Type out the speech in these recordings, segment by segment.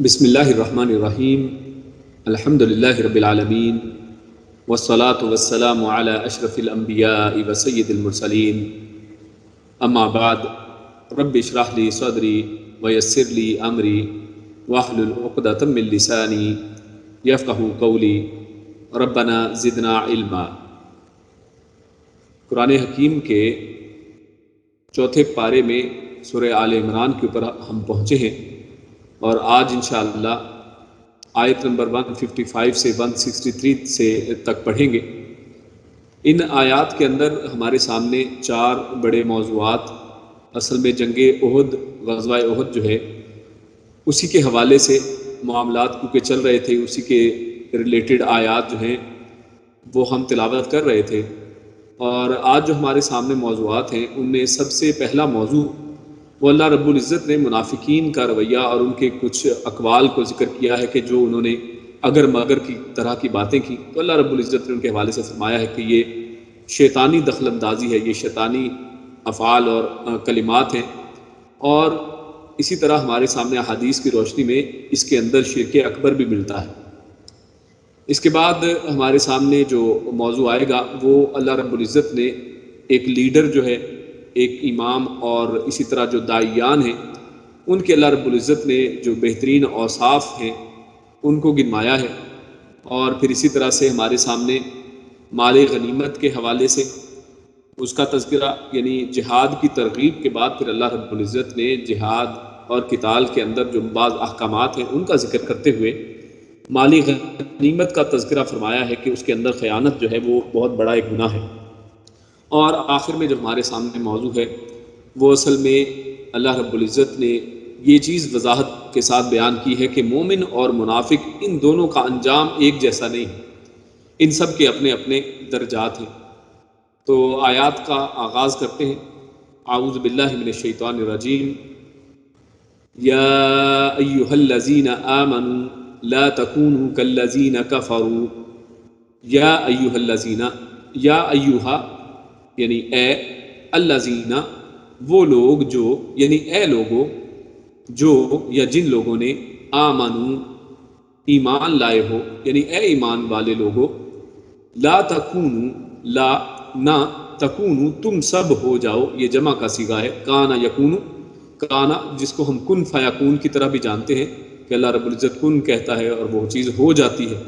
بسم اللہ الرحمن الرحیم الحمد للہ رب العالمین والصلاة والسلام علی اشرف الانبیاء وسید المرسلین اما بعد رب اشرح لی صدری ویسر لی امری واحلل عقدۃ من لسانی یفقہوا قولی ربنا زدنا علما۔ قرآن حکیم کے چوتھے پارے میں سورہ آل عمران کے اوپر ہم پہنچے ہیں، اور آج انشاءاللہ آیت نمبر 155 سے 163 سے تک پڑھیں گے۔ ان آیات کے اندر ہمارے سامنے چار بڑے موضوعات، اصل میں جنگ احد، غزوہ احد جو ہے اسی کے حوالے سے معاملات کیونکہ چل رہے تھے، اسی کے ریلیٹڈ آیات جو ہیں وہ ہم تلاوت کر رہے تھے۔ اور آج جو ہمارے سامنے موضوعات ہیں ان میں سب سے پہلا موضوع وہ اللہ رب العزت نے منافقین کا رویہ اور ان کے کچھ اقوال کو ذکر کیا ہے کہ جو انہوں نے اگر مگر کی طرح کی باتیں کی، تو اللہ رب العزت نے ان کے حوالے سے فرمایا ہے کہ یہ شیطانی دخل اندازی ہے، یہ شیطانی افعال اور کلمات ہیں۔ اور اسی طرح ہمارے سامنے احادیث کی روشنی میں اس کے اندر شرک اکبر بھی ملتا ہے۔ اس کے بعد ہمارے سامنے جو موضوع آئے گا وہ اللہ رب العزت نے ایک لیڈر جو ہے، ایک امام اور اسی طرح جو داعیان ہیں ان کے اللہ رب العزت نے جو بہترین اوصاف ہیں ان کو گنوایا ہے۔ اور پھر اسی طرح سے ہمارے سامنے مال غنیمت کے حوالے سے اس کا تذکرہ، یعنی جہاد کی ترغیب کے بعد پھر اللہ رب العزت نے جہاد اور قتال کے اندر جو بعض احکامات ہیں ان کا ذکر کرتے ہوئے مالی غنیمت کا تذکرہ فرمایا ہے کہ اس کے اندر خیانت جو ہے وہ بہت بڑا ایک گناہ ہے۔ اور آخر میں جو ہمارے سامنے موضوع ہے وہ اصل میں اللہ رب العزت نے یہ چیز وضاحت کے ساتھ بیان کی ہے کہ مومن اور منافق ان دونوں کا انجام ایک جیسا نہیں ہے، ان سب کے اپنے اپنے درجات ہیں۔ تو آیات کا آغاز کرتے ہیں۔ اعوذ باللہ من الشیطان الرجیم۔ یا ایہا الذین آمنوا لا تکونوا کالذین کفروا۔ یا ایہا الذین، یا ایہا یعنی اے، الذین وہ لوگ جو، یعنی اے لوگوں جو یا جن لوگوں نے، آمنو ایمان لائے ہو، یعنی اے ایمان والے لوگوں، لا تکونو، لا نہ، تکونو تم سب ہو جاؤ، یہ جمع کا صیغہ ہے، کانا یکونو، کانا جس کو ہم کن فیکون کی طرح بھی جانتے ہیں کہ اللہ رب العزت کن کہتا ہے اور وہ چیز ہو جاتی ہے،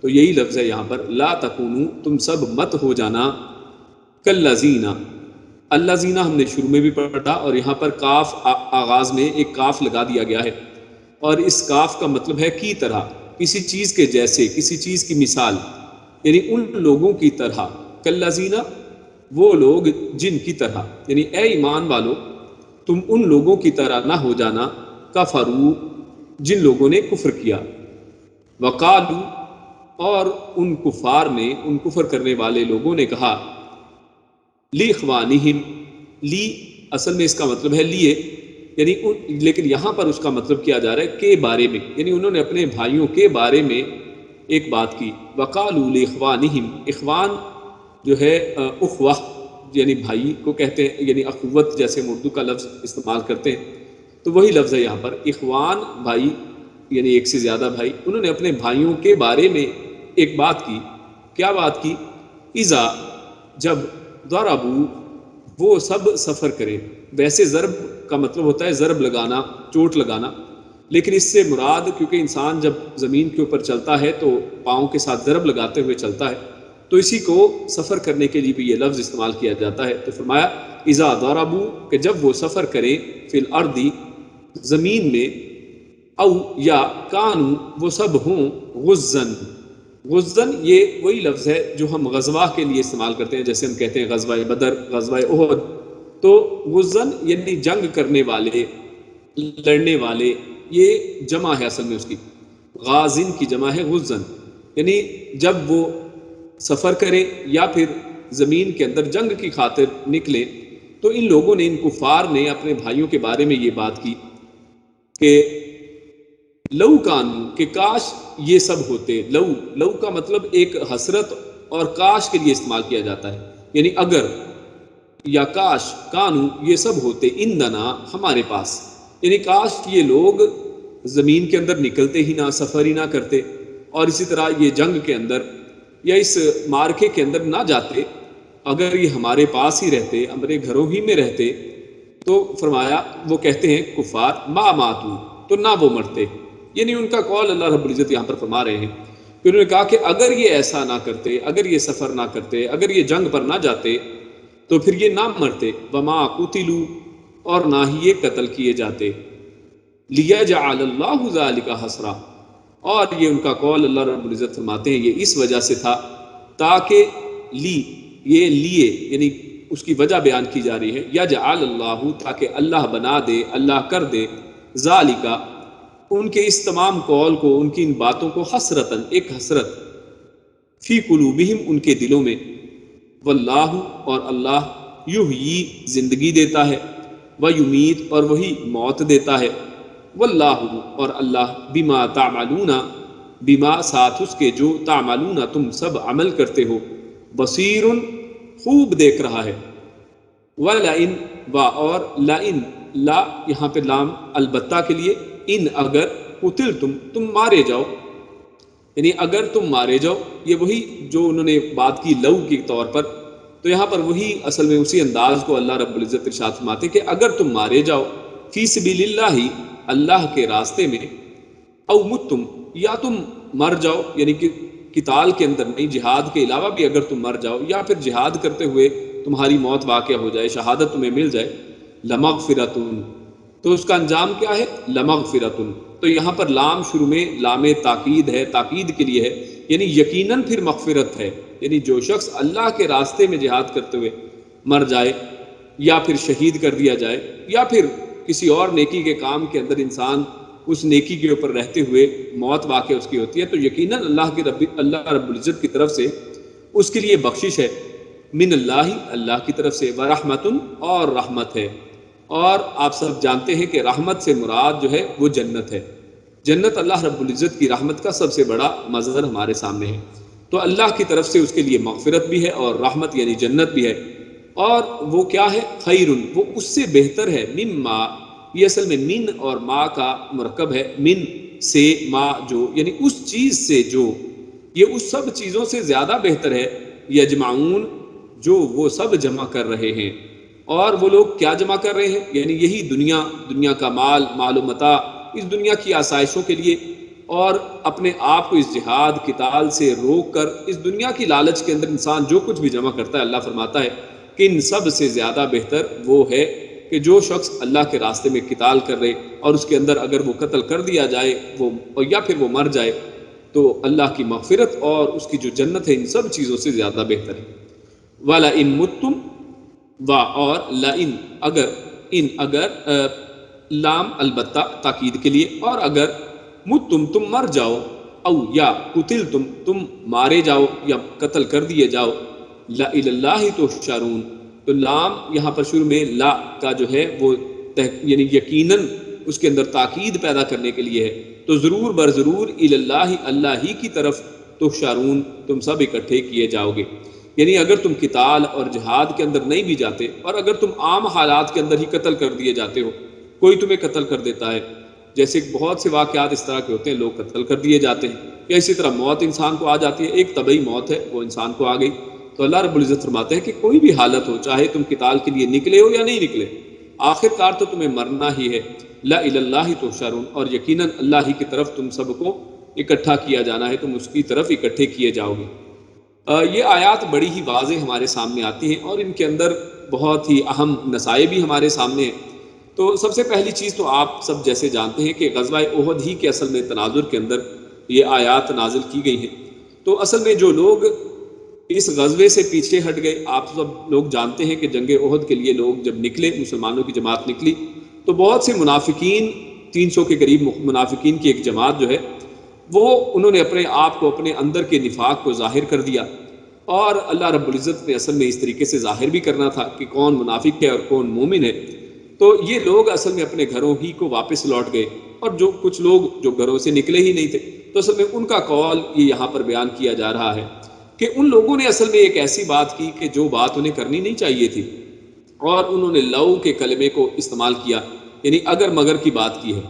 تو یہی لفظ ہے یہاں پر، لا تکونو تم سب مت ہو جانا، کالذین، الذین ہم نے شروع میں بھی پڑھا اور یہاں پر کاف آغاز میں ایک کاف لگا دیا گیا ہے، اور اس کاف کا مطلب ہے کی طرح، کسی چیز کے جیسے، کسی چیز کی مثال، یعنی ان لوگوں کی طرح، کالذین وہ لوگ جن کی طرح، یعنی اے ایمان والو تم ان لوگوں کی طرح نہ ہو جانا، کفروا جن لوگوں نے کفر کیا، وقالوا اور ان کفار نے، ان کفر کرنے والے لوگوں نے کہا، لاخوانہم، لی اصل میں اس کا مطلب ہے لیے، یعنی لیکن یہاں پر اس کا مطلب کیا جا رہا ہے کے بارے میں، یعنی انہوں نے اپنے بھائیوں کے بارے میں ایک بات کی، وقالوا لاخوانہم، اخوان جو ہے اخوہ یعنی بھائی کو کہتے ہیں، یعنی اخوت جیسے ہم اردو کا لفظ استعمال کرتے ہیں تو وہی لفظ ہے یہاں پر، اخوان بھائی یعنی ایک سے زیادہ بھائی، انہوں نے اپنے بھائیوں کے بارے میں ایک بات کی، کیا بات کی، اذا جب، ضربوا وہ سب سفر کرے، ویسے ضرب کا مطلب ہوتا ہے ضرب لگانا، چوٹ لگانا، لیکن اس سے مراد کیونکہ انسان جب زمین کے اوپر چلتا ہے تو پاؤں کے ساتھ ضرب لگاتے ہوئے چلتا ہے، تو اسی کو سفر کرنے کے لیے بھی یہ لفظ استعمال کیا جاتا ہے۔ تو فرمایا اذا ضربوا کہ جب وہ سفر کریں، فی الارض زمین میں، او یا کانوا وہ سب ہوں، غزن، غزن یہ وہی لفظ ہے جو ہم غزوہ کے لیے استعمال کرتے ہیں، جیسے ہم کہتے ہیں غزوہ بدر، غزوہ احد، تو غزن یعنی جنگ کرنے والے، لڑنے والے، یہ جمع ہے اصل میں اس کی، غازن کی جمع ہے غزن، یعنی جب وہ سفر کریں یا پھر زمین کے اندر جنگ کی خاطر نکلے، تو ان لوگوں نے، ان کفار نے اپنے بھائیوں کے بارے میں یہ بات کی کہ لو کانو کہ کاش یہ سب ہوتے، لو، لو کا مطلب ایک حسرت اور کاش کے لیے استعمال کیا جاتا ہے، یعنی اگر یا کاش، کانو یہ سب ہوتے، اندنا ہمارے پاس، یعنی کاش یہ لوگ زمین کے اندر نکلتے ہی نہ، سفر ہی نہ کرتے، اور اسی طرح یہ جنگ کے اندر یا اس معرکے کے اندر نہ جاتے، اگر یہ ہمارے پاس ہی رہتے، ہمارے گھروں ہی میں رہتے، تو فرمایا وہ کہتے ہیں کفار ما ماتو، تو نہ وہ مرتے. یعنی ان کا قول اللہ رب العزت یہاں پر فرما رہے ہیں کہ انہوں نے کہا کہ اگر یہ ایسا نہ کرتے، اگر یہ سفر نہ کرتے، اگر یہ جنگ پر نہ جاتے تو پھر یہ نہ مرتے. وما قتلوا، اور نہ ہی یہ قتل کیے جاتے. لیجعل اللہ ذلک حسرا، اور یہ ان کا قول اللہ رب العزت فرماتے ہیں یہ اس وجہ سے تھا تاکہ یہ لیے یعنی اس کی وجہ بیان کی جا رہی ہے، یجعل اللہ، تاکہ اللہ بنا دے، اللہ کر دے، ذالک، ان کے اس تمام قول کو، ان کی ان باتوں کو، حسرتاً، ایک حسرت، فی قلوبہم، ان کے دلوں میں، واللہ، اور اللہ، یحیی، زندگی دیتا ہے، ویمیت، اور وہی موت دیتا ہے، واللہ، اور اللہ، بما تعملون، بما، ساتھ اس کے، جو، تعملون، تم سب عمل کرتے ہو، بصیر، خوب دیکھ رہا ہے. وَلَئِن، اور لَئِن، لا یہاں پہ لام البتہ کے لیے، ان، اگر، قتلتم، تم مارے جاؤ، یعنی اگر تم مارے جاؤ، یہ وہی جو انہوں نے بات کی لو کے طور پر، تو یہاں پر وہی اصل میں اسی انداز کو اللہ رب العزت ارشاد فرماتے کہ اگر تم مارے جاؤ، فی سبیل اللہ، اللہ کے راستے میں، او متم، یا تم مر جاؤ، یعنی کہ قتال کے اندر نہیں، جہاد کے علاوہ بھی اگر تم مر جاؤ، یا پھر جہاد کرتے ہوئے تمہاری موت واقع ہو جائے، شہادت تمہیں مل جائے، لمغفرتن، تو اس کا انجام کیا ہے؟ لمغفرتن. تو یہاں پر لام شروع میں لام تاکید ہے، تاکید کے لیے ہے، یعنی یقیناً پھر مغفرت ہے. یعنی جو شخص اللہ کے راستے میں جہاد کرتے ہوئے مر جائے، یا پھر شہید کر دیا جائے، یا پھر کسی اور نیکی کے کام کے اندر انسان اس نیکی کے اوپر رہتے ہوئے موت واقع اس کی ہوتی ہے، تو یقیناً اللہ رب العزت کی طرف سے اس کے لیے بخشش ہے، من اللہ، اللہ کی طرف سے، ورحمتن، اور رحمت ہے. اور آپ سب جانتے ہیں کہ رحمت سے مراد جو ہے وہ جنت ہے. جنت اللہ رب العزت کی رحمت کا سب سے بڑا مظہر ہمارے سامنے ہے. تو اللہ کی طرف سے اس کے لیے مغفرت بھی ہے، اور رحمت یعنی جنت بھی ہے. اور وہ کیا ہے؟ خیر، وہ اس سے بہتر ہے، مما، یہ اصل میں من اور ما کا مرکب ہے، من سے، ما جو، یعنی اس چیز سے جو، یہ اس سب چیزوں سے زیادہ بہتر ہے، یجمعون، جو وہ سب جمع کر رہے ہیں. اور وہ لوگ کیا جمع کر رہے ہیں؟ یعنی یہی دنیا کا مال و متاع، اس دنیا کی آسائشوں کے لیے، اور اپنے آپ کو اس جہاد قتال سے روک کر اس دنیا کی لالچ کے اندر انسان جو کچھ بھی جمع کرتا ہے، اللہ فرماتا ہے کہ ان سب سے زیادہ بہتر وہ ہے کہ جو شخص اللہ کے راستے میں قتال کر رہے، اور اس کے اندر اگر وہ قتل کر دیا جائے یا پھر وہ مر جائے، تو اللہ کی مغفرت اور اس کی جو جنت ہے ان سب چیزوں سے زیادہ بہتر ہے. وَلَئِن مُتُّمْ، اور لَئِن، اگر لام البتہ تاکید کے لیے، اور اگر متم، تم مر جاؤ، او یا قتل، تم مارے جاؤ یا قتل کر دیے جاؤ، لَإِلَى اللَّهِ تُحْشَرُونَ، تو لام یہاں پر شروع میں لا کا جو ہے وہ یعنی یقیناً اس کے اندر تاکید پیدا کرنے کے لیے ہے. تو ضرور بر ضرور الی اللہ، اللہ ہی کی طرف، تحشرون، تم سب اکٹھے کیے جاؤ گے. یعنی اگر تم قتال اور جہاد کے اندر نہیں بھی جاتے، اور اگر تم عام حالات کے اندر ہی قتل کر دیے جاتے ہو، کوئی تمہیں قتل کر دیتا ہے، جیسے بہت سے واقعات اس طرح کے ہوتے ہیں، لوگ قتل کر دیے جاتے ہیں، یا اسی طرح موت انسان کو آ جاتی ہے، ایک طبعی موت ہے وہ انسان کو آ گئی، تو اللہ رب العزت فرماتے ہیں کہ کوئی بھی حالت ہو، چاہے تم قتال کے لیے نکلے ہو یا نہیں نکلے، آخر کار تو تمہیں مرنا ہی ہے. لَإِلَى اللَّهِ تُحْشَرُونَ، اور یقیناً اللہ ہی کی طرف تم سب کو اکٹھا کیا جانا ہے، تم اس کی طرف اکٹھے کیے جاؤ گے. یہ آیات بڑی ہی واضح ہمارے سامنے آتی ہیں، اور ان کے اندر بہت ہی اہم نصائح بھی ہمارے سامنے ہیں. تو سب سے پہلی چیز تو آپ سب جیسے جانتے ہیں کہ غزوہ احد ہی کے اصل میں تناظر کے اندر یہ آیات نازل کی گئی ہیں. تو اصل میں جو لوگ اس غزوے سے پیچھے ہٹ گئے، آپ سب لوگ جانتے ہیں کہ جنگ احد کے لیے لوگ جب نکلے، مسلمانوں کی جماعت نکلی، تو بہت سے منافقین، 300 کے قریب منافقین کی ایک جماعت جو ہے، وہ انہوں نے اپنے آپ کو، اپنے اندر کے نفاق کو ظاہر کر دیا. اور اللہ رب العزت نے اصل میں اس طریقے سے ظاہر بھی کرنا تھا کہ کون منافق ہے اور کون مومن ہے. تو یہ لوگ اصل میں اپنے گھروں ہی کو واپس لوٹ گئے، اور جو کچھ لوگ جو گھروں سے نکلے ہی نہیں تھے، تو اصل میں ان کا قول یہ یہاں پر بیان کیا جا رہا ہے کہ ان لوگوں نے اصل میں ایک ایسی بات کی کہ جو بات انہیں کرنی نہیں چاہیے تھی، اور انہوں نے لو کے کلمے کو استعمال کیا، یعنی اگر مگر کی بات کی ہے.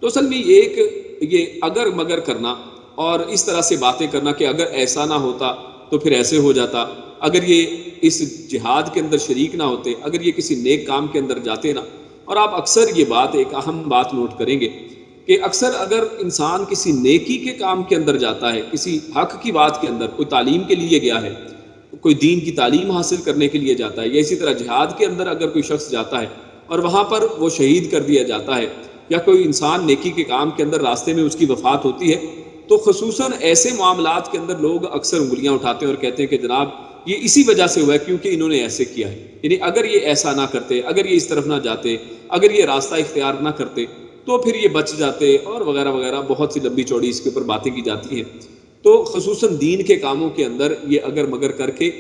تو اصل میں یہ اگر مگر کرنا اور اس طرح سے باتیں کرنا کہ اگر ایسا نہ ہوتا تو پھر ایسے ہو جاتا، اگر یہ اس جہاد کے اندر شریک نہ ہوتے، اگر یہ کسی نیک کام کے اندر جاتے نا. اور آپ اکثر یہ بات ایک اہم بات نوٹ کریں گے کہ اکثر اگر انسان کسی نیکی کے کام کے اندر جاتا ہے، کسی حق کی بات کے اندر، کوئی تعلیم کے لیے گیا ہے، کوئی دین کی تعلیم حاصل کرنے کے لیے جاتا ہے، یا اسی طرح جہاد کے اندر اگر کوئی شخص جاتا ہے اور وہاں پر وہ شہید کر دیا جاتا ہے، یا کوئی انسان نیکی کے کام کے اندر راستے میں اس کی وفات ہوتی ہے، تو خصوصاً ایسے معاملات کے اندر لوگ اکثر انگلیاں اٹھاتے ہیں اور کہتے ہیں کہ جناب یہ اسی وجہ سے ہوا ہے کیونکہ انہوں نے ایسے کیا ہے. یعنی اگر یہ ایسا نہ کرتے، اگر یہ اس طرف نہ جاتے، اگر یہ راستہ اختیار نہ کرتے تو پھر یہ بچ جاتے، اور وغیرہ وغیرہ بہت سی لمبی چوڑی اس کے اوپر باتیں کی جاتی ہیں. تو خصوصاً دین کے کاموں کے اندر یہ اگر مگر کر کے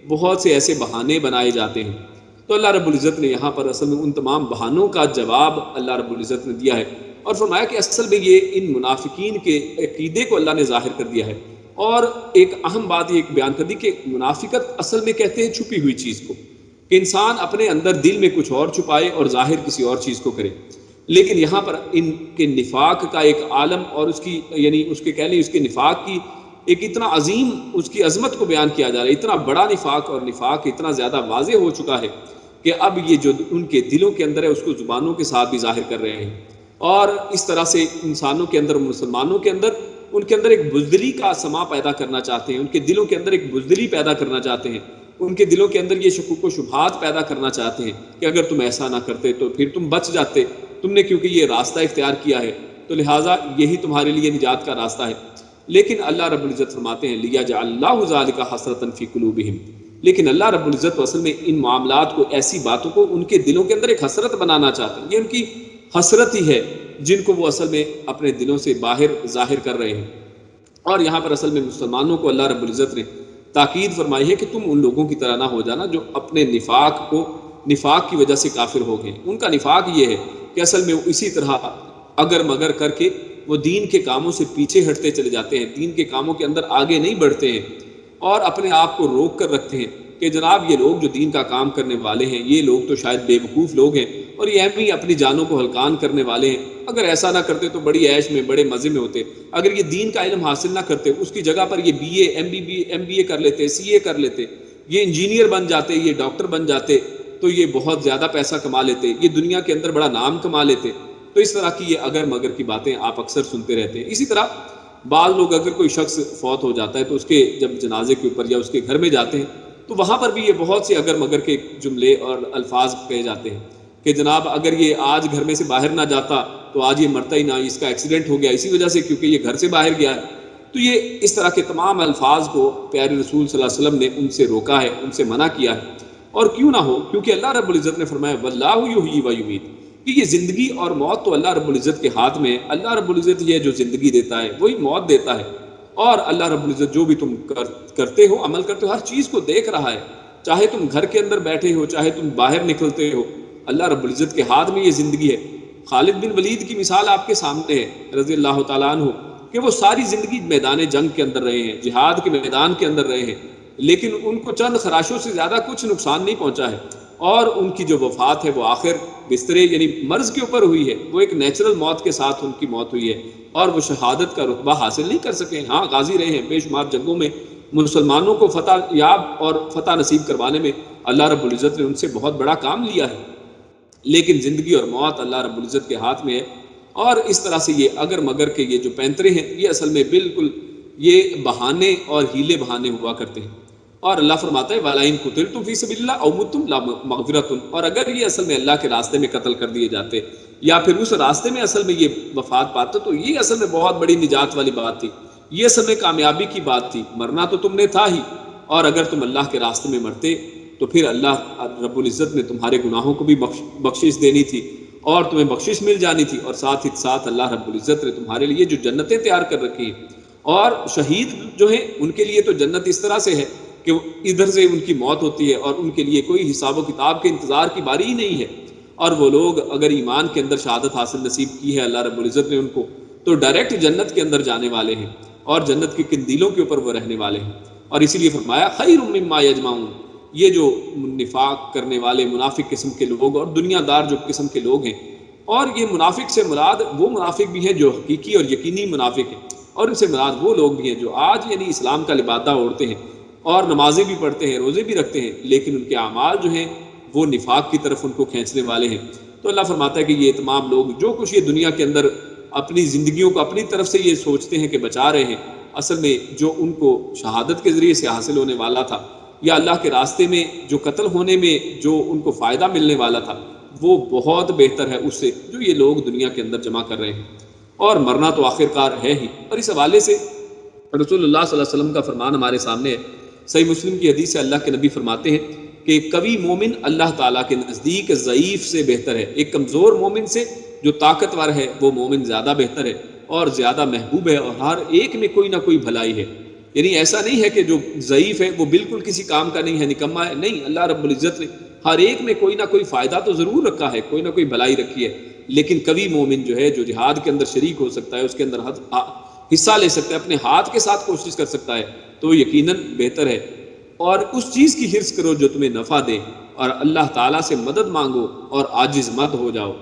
بہت سے ایسے بہانے بنائے جاتے ہیں. تو اللہ رب العزت نے یہاں پر اصل میں ان تمام بہانوں کا جواب اللہ رب العزت نے دیا ہے، اور فرمایا کہ اصل میں یہ ان منافقین کے عقیدے کو اللہ نے ظاہر کر دیا ہے. اور ایک اہم بات یہ بیان کر دی کہ منافقت اصل میں کہتے ہیں چھپی ہوئی چیز کو، کہ انسان اپنے اندر دل میں کچھ اور چھپائے اور ظاہر کسی اور چیز کو کرے. لیکن یہاں پر ان کے نفاق کا ایک عالم اور اس کی یعنی اس کے کہہ لیں اس کے نفاق کی ایک اتنا عظیم اس کی عظمت کو بیان کیا جا رہا ہے. اتنا بڑا نفاق، اور نفاق اتنا زیادہ واضح ہو چکا ہے کہ اب یہ جو ان کے دلوں کے اندر ہے اس کو زبانوں کے ساتھ بھی ظاہر کر رہے ہیں. اور اس طرح سے انسانوں کے اندر، مسلمانوں کے اندر، ان کے اندر ایک بزدلی کا سما پیدا کرنا چاہتے ہیں، ان کے دلوں کے اندر ایک بزدلی پیدا کرنا چاہتے ہیں، ان کے دلوں کے اندر یہ شکوک و شبہات پیدا کرنا چاہتے ہیں کہ اگر تم ایسا نہ کرتے تو پھر تم بچ جاتے، تم نے کیونکہ یہ راستہ اختیار کیا ہے تو لہٰذا یہی تمہارے لیے نجات کا راستہ ہے. لیکن اللہ رب العزت فرماتے ہیں لیجعل اللہ ذلک حسرۃ فی قلوبہم، لیکن اللہ رب العزت اصل میں ان معاملات کو، ایسی باتوں کو ان کے دلوں کے اندر ایک حسرت بنانا چاہتے ہیں. یہ ان کی حسرت ہی ہے جن کو وہ اصل میں اپنے دلوں سے باہر ظاہر کر رہے ہیں. اور یہاں پر اصل میں مسلمانوں کو اللہ رب العزت نے تاکید فرمائی ہے کہ تم ان لوگوں کی طرح نہ ہو جانا جو اپنے نفاق کی وجہ سے کافر ہو گئے. ان کا نفاق یہ ہے کہ اصل میں اسی طرح اگر مگر کر کے وہ دین کے کاموں سے پیچھے ہٹتے چلے جاتے ہیں، دین کے کاموں کے اندر آگے نہیں بڑھتے ہیں، اور اپنے آپ کو روک کر رکھتے ہیں کہ جناب یہ لوگ جو دین کا کام کرنے والے ہیں یہ لوگ تو شاید بے وقوف لوگ ہیں، اور یہ ایم ہی اپنی جانوں کو ہلکان کرنے والے ہیں. اگر ایسا نہ کرتے تو بڑی عیش میں، بڑے مزے میں ہوتے. اگر یہ دین کا علم حاصل نہ کرتے، اس کی جگہ پر یہ بی اے، ایم بی اے کر لیتے، سی اے کر لیتے، یہ انجینئر بن جاتے، یہ ڈاکٹر بن جاتے، تو یہ بہت زیادہ پیسہ کما لیتے، یہ دنیا کے اندر بڑا نام کما لیتے. تو اس طرح کی یہ اگر مگر کی باتیں آپ اکثر سنتے رہتے ہیں. اسی طرح بعض لوگ اگر کوئی شخص فوت ہو جاتا ہے تو اس کے جب جنازے کے اوپر یا اس کے گھر میں جاتے ہیں تو وہاں پر بھی یہ بہت سے اگر مگر کے جملے اور الفاظ کہے جاتے ہیں کہ جناب اگر یہ آج گھر میں سے باہر نہ جاتا تو آج یہ مرتا ہی نہ، اس کا ایکسیڈنٹ ہو گیا اسی وجہ سے کیونکہ یہ گھر سے باہر گیا ہے. تو یہ اس طرح کے تمام الفاظ کو پیارے رسول صلی اللہ علیہ وسلم نے ان سے روکا ہے، ان سے منع کیا ہے. اور کیوں نہ ہو، کیونکہ اللہ رب العزت نے فرمایا واللہ یحیی و یمیت، کہ یہ زندگی اور موت تو اللہ رب العزت کے ہاتھ میں ہے. اللہ رب العزت یہ جو زندگی دیتا ہے وہی موت دیتا ہے، اور اللہ رب العزت جو بھی تم کرتے ہو، عمل کرتے ہو، ہر چیز کو دیکھ رہا ہے. چاہے تم گھر کے اندر بیٹھے ہو، چاہے تم باہر نکلتے ہو، اللہ رب العزت کے ہاتھ میں یہ زندگی ہے. خالد بن ولید کی مثال آپ کے سامنے ہے رضی اللہ تعالیٰ عنہ، کہ وہ ساری زندگی میدان جنگ کے اندر رہے ہیں، جہاد کے میدان کے اندر رہے ہیں، لیکن ان کو چند خراشوں سے زیادہ کچھ نقصان نہیں پہنچا ہے. اور ان کی جو وفات ہے وہ آخر بسترے یعنی مرض کے اوپر ہوئی ہے، وہ ایک نیچرل موت کے ساتھ ان کی موت ہوئی ہے، اور وہ شہادت کا رتبہ حاصل نہیں کر سکے. ہاں غازی رہے ہیں، بے شمار جنگوں میں مسلمانوں کو فتح یاب اور فتح نصیب کروانے میں اللہ رب العزت نے ان سے بہت بڑا کام لیا ہے. لیکن زندگی اور موت اللہ رب العزت کے ہاتھ میں ہے. اور اس طرح سے یہ اگر مگر کے یہ جو پینترے ہیں یہ اصل میں بالکل یہ بہانے اور ہیلے بہانے ہوا کرتے ہیں. اور اللہ فرماتا ہے وَلَئِن قُتِلْتُمْ فِي سَبِيلِ اللَّهِ أَوْ مُتُّمْ لَمَغْفِرَةٌ، اور اگر یہ اصل میں اللہ کے راستے میں قتل کر دیے جاتے یا پھر اس راستے میں اصل میں یہ وفات پاتے تو یہ اصل میں بہت بڑی نجات والی بات تھی، یہ اصل میں کامیابی کی بات تھی. مرنا تو تم نے تھا ہی، اور اگر تم اللہ کے راستے میں مرتے تو پھر اللہ رب العزت نے تمہارے گناہوں کو بھی بخشش دینی تھی اور تمہیں بخشش مل جانی تھی، اور ساتھ ہی ساتھ اللہ رب العزت نے تمہارے لیے جو جنتیں تیار کر رکھی ہیں. اور شہید جو ہیں ان کے لیے تو جنت اس طرح سے ہے کہ ادھر سے ان کی موت ہوتی ہے اور ان کے لیے کوئی حساب و کتاب کے انتظار کی باری ہی نہیں ہے. اور وہ لوگ اگر ایمان کے اندر شہادت حاصل نصیب کی ہے اللہ رب العزت نے ان کو، تو ڈائریکٹ جنت کے اندر جانے والے ہیں اور جنت کے قندیلوں کے اوپر وہ رہنے والے ہیں. اور اسی لیے فرمایا خیر مما یجمعون، یہ جو نفاق کرنے والے منافق قسم کے لوگ اور دنیا دار جو قسم کے لوگ ہیں اور یہ منافق سے مراد وہ منافق بھی ہیں جو حقیقی اور یقینی منافق ہیں، اور ان سے مراد وہ لوگ بھی ہیں جو آج یعنی اسلام کا لبادہ اوڑھتے ہیں اور نمازیں بھی پڑھتے ہیں، روزے بھی رکھتے ہیں، لیکن ان کے اعمال جو ہیں وہ نفاق کی طرف ان کو کھینچنے والے ہیں۔ تو اللہ فرماتا ہے کہ یہ تمام لوگ جو کچھ یہ دنیا کے اندر اپنی زندگیوں کو اپنی طرف سے یہ سوچتے ہیں کہ بچا رہے ہیں، اصل میں جو ان کو شہادت کے ذریعے سے حاصل ہونے والا تھا یا اللہ کے راستے میں جو قتل ہونے میں جو ان کو فائدہ ملنے والا تھا، وہ بہت بہتر ہے اس سے جو یہ لوگ دنیا کے اندر جمع کر رہے ہیں، اور مرنا تو آخر کار ہے ہی۔ اور اس حوالے سے رسول اللہ صلی اللہ علیہ وسلم کا فرمان ہمارے سامنے ہے، صحیح مسلم کی حدیث سے اللہ کے نبی فرماتے ہیں کہ قوی مومن اللہ تعالیٰ کے نزدیک ضعیف سے بہتر ہے، ایک کمزور مومن سے جو طاقتور ہے وہ مومن زیادہ بہتر ہے اور زیادہ محبوب ہے، اور ہر ایک میں کوئی نہ کوئی بھلائی ہے۔ یعنی ایسا نہیں ہے کہ جو ضعیف ہے وہ بالکل کسی کام کا نہیں ہے، نکما ہے، نہیں، اللہ رب العزت نے ہر ایک میں کوئی نہ کوئی فائدہ تو ضرور رکھا ہے، کوئی نہ کوئی بھلائی رکھی ہے، لیکن قوی مومن جو ہے جو جہاد کے اندر شریک ہو سکتا ہے، اس کے اندر حصہ لے سکتا ہے، اپنے ہاتھ کے ساتھ کوشش کر سکتا ہے، تو یقیناً بہتر ہے۔ اور اس چیز کی حرص کرو جو تمہیں نفع دے، اور اللہ تعالیٰ سے مدد مانگو اور عاجز مت ہو جاؤ۔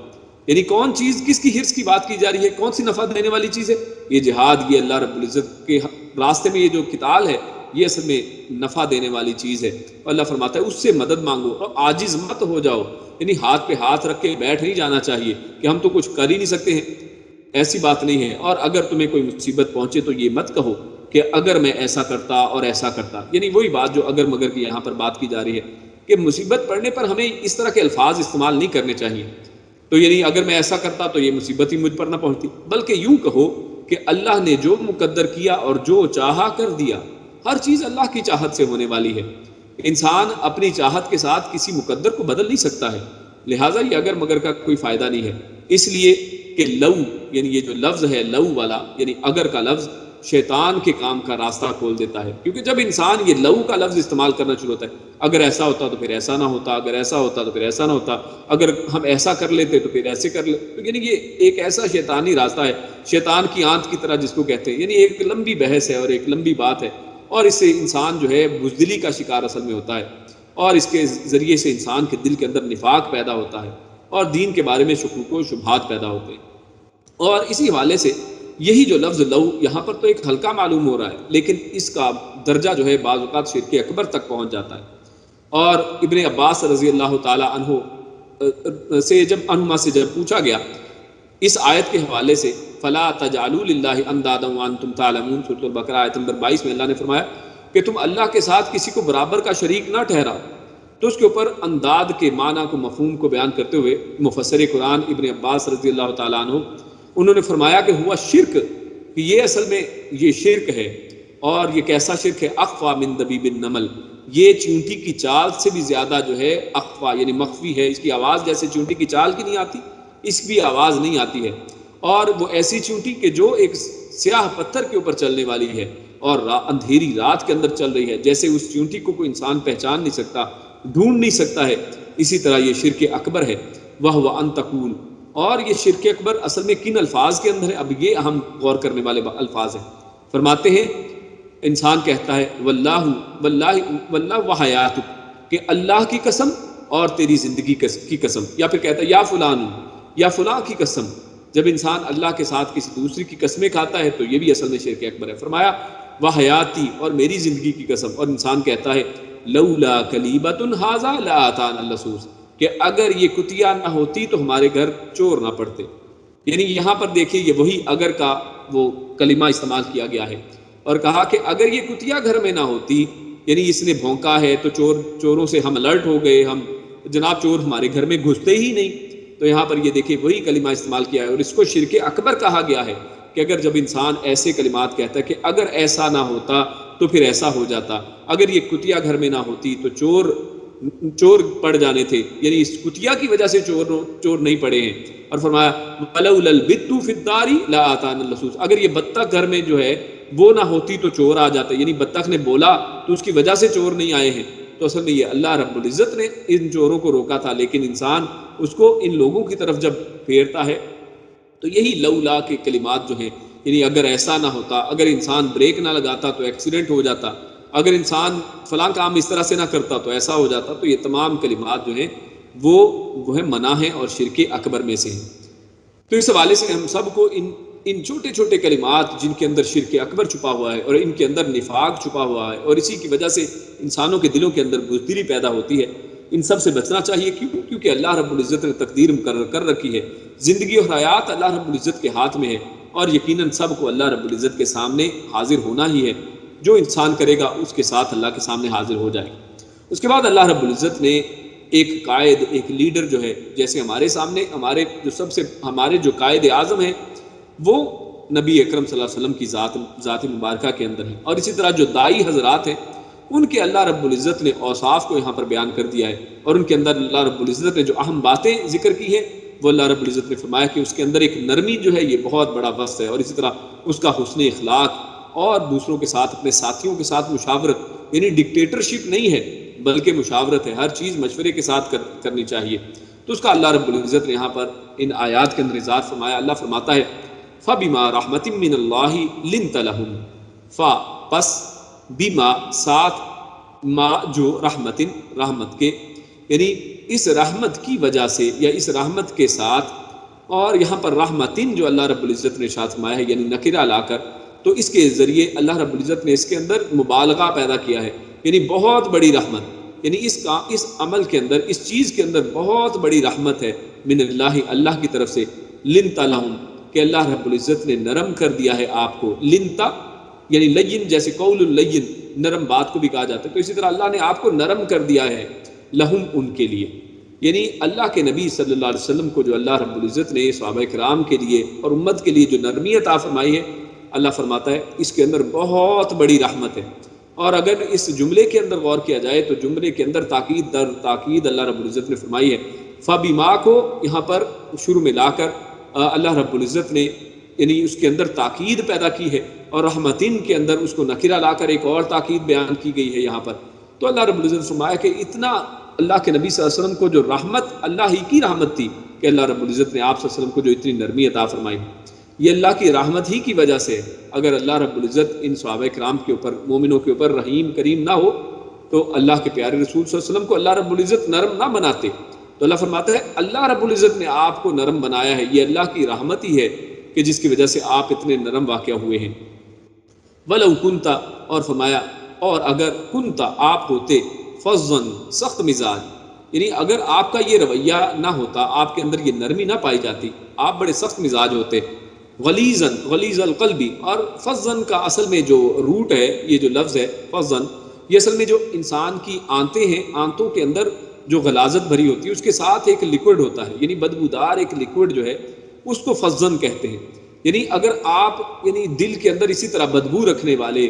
یعنی کون چیز، کس کی حرص کی بات کی جا رہی ہے، کون سی نفع دینے والی چیز ہے؟ یہ جہاد، یہ اللہ رب العزت کے راستے میں یہ جو قتال ہے، یہ اصل میں نفع دینے والی چیز ہے۔ اور اللہ فرماتا ہے اس سے مدد مانگو اور عاجز مت ہو جاؤ، یعنی ہاتھ پہ ہاتھ رکھ کے بیٹھ نہیں جانا چاہیے کہ ہم تو کچھ کر ہی نہیں سکتے ہیں، ایسی بات نہیں ہے۔ اور اگر تمہیں کوئی مصیبت پہنچے تو یہ مت کہو کہ اگر میں ایسا کرتا اور ایسا کرتا، یعنی وہی بات جو اگر مگر کی یہاں پر بات کی جا رہی ہے کہ مصیبت پڑنے پر ہمیں اس طرح کے الفاظ استعمال نہیں کرنے چاہیے۔ تو یعنی اگر میں ایسا کرتا تو یہ مصیبت ہی مجھ پر نہ پہنچتی، بلکہ یوں کہو کہ اللہ نے جو مقدر کیا اور جو چاہا کر دیا، ہر چیز اللہ کی چاہت سے ہونے والی ہے۔ انسان اپنی چاہت کے ساتھ کسی مقدر کو بدل نہیں سکتا ہے، لہٰذا یہ اگر مگر کا کوئی فائدہ نہیں ہے۔ اس لیے کہ لو، یعنی یہ جو لفظ ہے لو والا، یعنی اگر کا لفظ شیطان کے کام کا راستہ کھول دیتا ہے، کیونکہ جب انسان یہ لو کا لفظ استعمال کرنا شروع ہوتا ہے، اگر ایسا ہوتا تو پھر ایسا نہ ہوتا، اگر ایسا ہوتا تو پھر ایسا نہ ہوتا، اگر ہم ایسا کر لیتے تو پھر ایسے کر لیتے، یعنی یہ ایک ایسا شیطانی راستہ ہے، شیطان کی آنت کی طرح جس کو کہتے ہیں، یعنی ایک لمبی بحث ہے اور ایک لمبی بات ہے، اور اس سے انسان جو ہے بزدلی کا شکار اصل میں ہوتا ہے، اور اس کے ذریعے سے انسان کے دل کے اندر نفاق پیدا ہوتا ہے اور دین کے بارے میں شکوک و شبہات پیدا ہوتے ہیں۔ اور اسی حوالے سے یہی جو لفظ لو یہاں پر تو ایک ہلکا معلوم ہو رہا ہے، لیکن اس کا درجہ جو ہے بعض اوقات شرک اکبر تک پہنچ جاتا ہے۔ اور ابن عباس رضی اللہ تعالی عنہ سے جب پوچھا گیا اس آیت کے حوالے سے، فلا تجعلوا للہ اندادا وانتم تعلمون، سورۃ البقرہ آیت نمبر 22 میں اللہ نے فرمایا کہ تم اللہ کے ساتھ کسی کو برابر کا شریک نہ ٹھہراؤ۔ تو اس کے اوپر انداد کے معنی کو، مفہوم کو بیان کرتے ہوئے مفسر قرآن ابن عباس رضی اللہ تعالیٰ عنہ انہوں نے فرمایا کہ ہوا شرک، کہ یہ اصل میں یہ شرک ہے، اور یہ کیسا شرک ہے؟ اخفا من دبیب النمل، یہ چونٹی کی چال سے بھی زیادہ جو ہے اخفا یعنی مخفی ہے، اس کی آواز جیسے چونٹی کی چال کی نہیں آتی، اس کی آواز نہیں آتی ہے، اور وہ ایسی چونٹی کہ جو ایک سیاہ پتھر کے اوپر چلنے والی ہے اور اندھیری رات کے اندر چل رہی ہے، جیسے اس چونٹی کو کوئی انسان پہچان نہیں سکتا، ڈھونڈ نہیں سکتا ہے، اسی طرح یہ شرک اکبر ہے۔ وَهُوَ أَن تَقُولَ، اور یہ شرک اکبر اصل میں کن الفاظ کے اندر ہے؟ اب یہ اہم غور کرنے والے الفاظ ہیں۔ فرماتے ہیں انسان کہتا ہے واللہ وحیاتک، کہ اللہ کی قسم اور تیری زندگی کی قسم، یا پھر کہتا ہے یا فلان، یا فلاں کی قسم۔ جب انسان اللہ کے ساتھ کسی دوسری کی قسمیں کھاتا ہے تو یہ بھی اصل میں شرک اکبر ہے۔ فرمایا وحیاتی، اور میری زندگی کی قسم، اور انسان کہتا ہے لولا کلیبۃ ھذا لآتانا اللصوص، کہ اگر یہ کتیا نہ ہوتی تو ہمارے گھر چور نہ پڑتے۔ یعنی یہاں پر دیکھیے یہ وہی اگر کا وہ کلمہ استعمال کیا گیا ہے، اور کہا کہ اگر یہ کتیا گھر میں نہ ہوتی، یعنی اس نے بھونکا ہے تو چوروں سے ہم الرٹ ہو گئے، ہم جناب چور ہمارے گھر میں گھستے ہی نہیں۔ تو یہاں پر یہ دیکھیے وہی کلمہ استعمال کیا ہے، اور اس کو شرک اکبر کہا گیا ہے کہ اگر جب انسان ایسے کلمات کہتا ہے کہ اگر ایسا نہ ہوتا تو پھر ایسا ہو جاتا، اگر یہ کتیا گھر میں نہ ہوتی تو چور پڑ جانے تھے، یعنی اس کتیا کی وجہ سے چور نہیں پڑے ہیں۔ اور فرمایا وَلَوْلَا الْبِتُّ فِي الدَّارِ لَآتَانَا اللصوص، اگر یہ بطخ گھر میں جو ہے وہ نہ ہوتی تو چور آ جاتا، یعنی بطخ نے بولا تو اس کی وجہ سے چور نہیں آئے ہیں۔ تو اصل میں یہ اللہ رب العزت نے ان چوروں کو روکا تھا، لیکن انسان اس کو ان لوگوں کی طرف جب پھیرتا ہے تو یہی لولا کے کلمات جو ہیں، یعنی اگر ایسا نہ ہوتا، اگر انسان بریک نہ لگاتا تو ایکسیڈنٹ ہو جاتا، اگر انسان فلاں کام اس طرح سے نہ کرتا تو ایسا ہو جاتا، تو یہ تمام کلمات جو ہیں وہ ہے منع ہیں اور شرک اکبر میں سے ہیں۔ تو اس حوالے سے ہم سب کو ان چھوٹے چھوٹے کلمات جن کے اندر شرک اکبر چھپا ہوا ہے اور ان کے اندر نفاق چھپا ہوا ہے اور اسی کی وجہ سے انسانوں کے دلوں کے اندر بزدلی پیدا ہوتی ہے، ان سب سے بچنا چاہیے۔ کیونکہ اللہ رب العزت نے تقدیر مقرر کر رکھی ہے، زندگی اور حیات اللہ رب العزت کے ہاتھ میں ہے، اور یقیناً سب کو اللہ رب العزت کے سامنے حاضر ہونا ہی ہے۔ جو انسان کرے گا اس کے ساتھ اللہ کے سامنے حاضر ہو جائے گا۔ اس کے بعد اللہ رب العزت نے ایک قائد، ایک لیڈر جو ہے، جیسے ہمارے سامنے ہمارے جو قائد اعظم ہیں وہ نبی اکرم صلی اللہ علیہ وسلم کی ذات مبارکہ کے اندر ہے، اور اسی طرح جو دائی حضرات ہیں ان کے اللہ رب العزت نے اوصاف کو یہاں پر بیان کر دیا ہے، اور ان کے اندر اللہ رب العزت نے جو اہم باتیں ذکر کی ہیں وہ اللہ رب العزت نے فرمایا کہ اس کے اندر ایک نرمی جو ہے یہ بہت بڑا وصف ہے، اور اسی طرح اس کا حسن اخلاق اور دوسروں کے ساتھ، اپنے ساتھیوں کے ساتھ مشاورت، یعنی ڈکٹیٹرشپ نہیں ہے بلکہ مشاورت ہے، ہر چیز مشورے کے ساتھ کرنی چاہیے۔ تو اس کا اللہ رب العزت نے یہاں پر ان آیات کے اندر اظہار فرمایا۔ اللہ فرماتا ہے فَبِمَا رَحْمَةٍ مِّنَ اللَّهِ لِنْتَ لَهُمْ، پس بیما ساتھ ما جو رحمت کے، یعنی اس رحمت کی وجہ سے یا اس رحمت کے ساتھ، اور یہاں پر رحمتن جو اللہ رب العزت نے ارشاد فرمایا ہے یعنی نکرہ لا کر، تو اس کے ذریعے اللہ رب العزت نے اس کے اندر مبالغہ پیدا کیا ہے، یعنی بہت بڑی رحمت، یعنی اس عمل کے اندر، اس چیز کے اندر بہت بڑی رحمت ہے من اللہ کی طرف سے، لنتا لہم، کہ اللہ رب العزت نے نرم کر دیا ہے آپ کو، لنتا یعنی لین، جیسے قول اللین نرم بات کو بھی کہا جاتا ہے، تو اسی طرح اللہ نے آپ کو نرم کر دیا ہے لہم ان کے لیے، یعنی اللہ کے نبی صلی اللہ علیہ وسلم کو جو اللہ رب العزت نے صحابہ کرام کے لیے اور امت کے لیے جو نرمی عطا فرمائی ہے، اللہ فرماتا ہے اس کے اندر بہت بڑی رحمت ہے۔ اور اگر اس جملے کے اندر غور کیا جائے تو جملے کے اندر تاکید در تاکید اللہ رب العزت نے فرمائی ہے، فبما کو یہاں پر شروع میں لا کر اللہ رب العزت نے یعنی اس کے اندر تاکید پیدا کی ہے، اور رحمتین کے اندر اس کو نکرہ لا کر ایک اور تاکید بیان کی گئی ہے یہاں پر۔ تو اللہ رب العزت نے فرمایا کہ اتنا اللہ کے نبی صلی اللہ علیہ وسلم کو جو رحمت، اللہ ہی کی رحمت تھی کہ اللہ رب العزت نے آپ صلی اللہ علیہ وسلم کو جو اتنی نرمی عطا فرمائی، یہ اللہ کی رحمت ہی کی وجہ سے۔ اگر اللہ رب العزت ان صحابہ کرام کے اوپر، مومنوں کے اوپر رحیم کریم نہ ہو تو اللہ کے پیارے رسول صلی اللہ علیہ وسلم کو اللہ رب العزت نرم نہ بناتے۔ تو اللہ فرماتا ہے اللہ رب العزت نے آپ کو نرم بنایا ہے، یہ اللہ کی رحمت ہی ہے کہ جس کی وجہ سے آپ اتنے نرم واقع ہوئے ہیں۔ وَلَوْ كُنْتَ، اور فرمایا اور اگر كُنْتَ آپ ہوتے، فَظًّا سخت مزاج، یعنی اگر آپ کا یہ رویہ نہ ہوتا، آپ کے اندر یہ نرمی نہ پائی جاتی، آپ بڑے سخت مزاج ہوتے، غلیظ القلبی، اور فَظًّا کا اصل میں جو روٹ ہے، یہ جو لفظ ہے فَظًّا، یہ اصل میں جو انسان کی آنتیں ہیں، آنتوں کے اندر جو غلاظت بھری ہوتی ہے اس کے ساتھ ایک لیکوڈ ہوتا ہے، یعنی بدبودار ایک لیکوڈ جو ہے اس کو فَظًّا کہتے ہیں۔ یعنی اگر آپ یعنی دل کے اندر اسی طرح بدبو رکھنے والے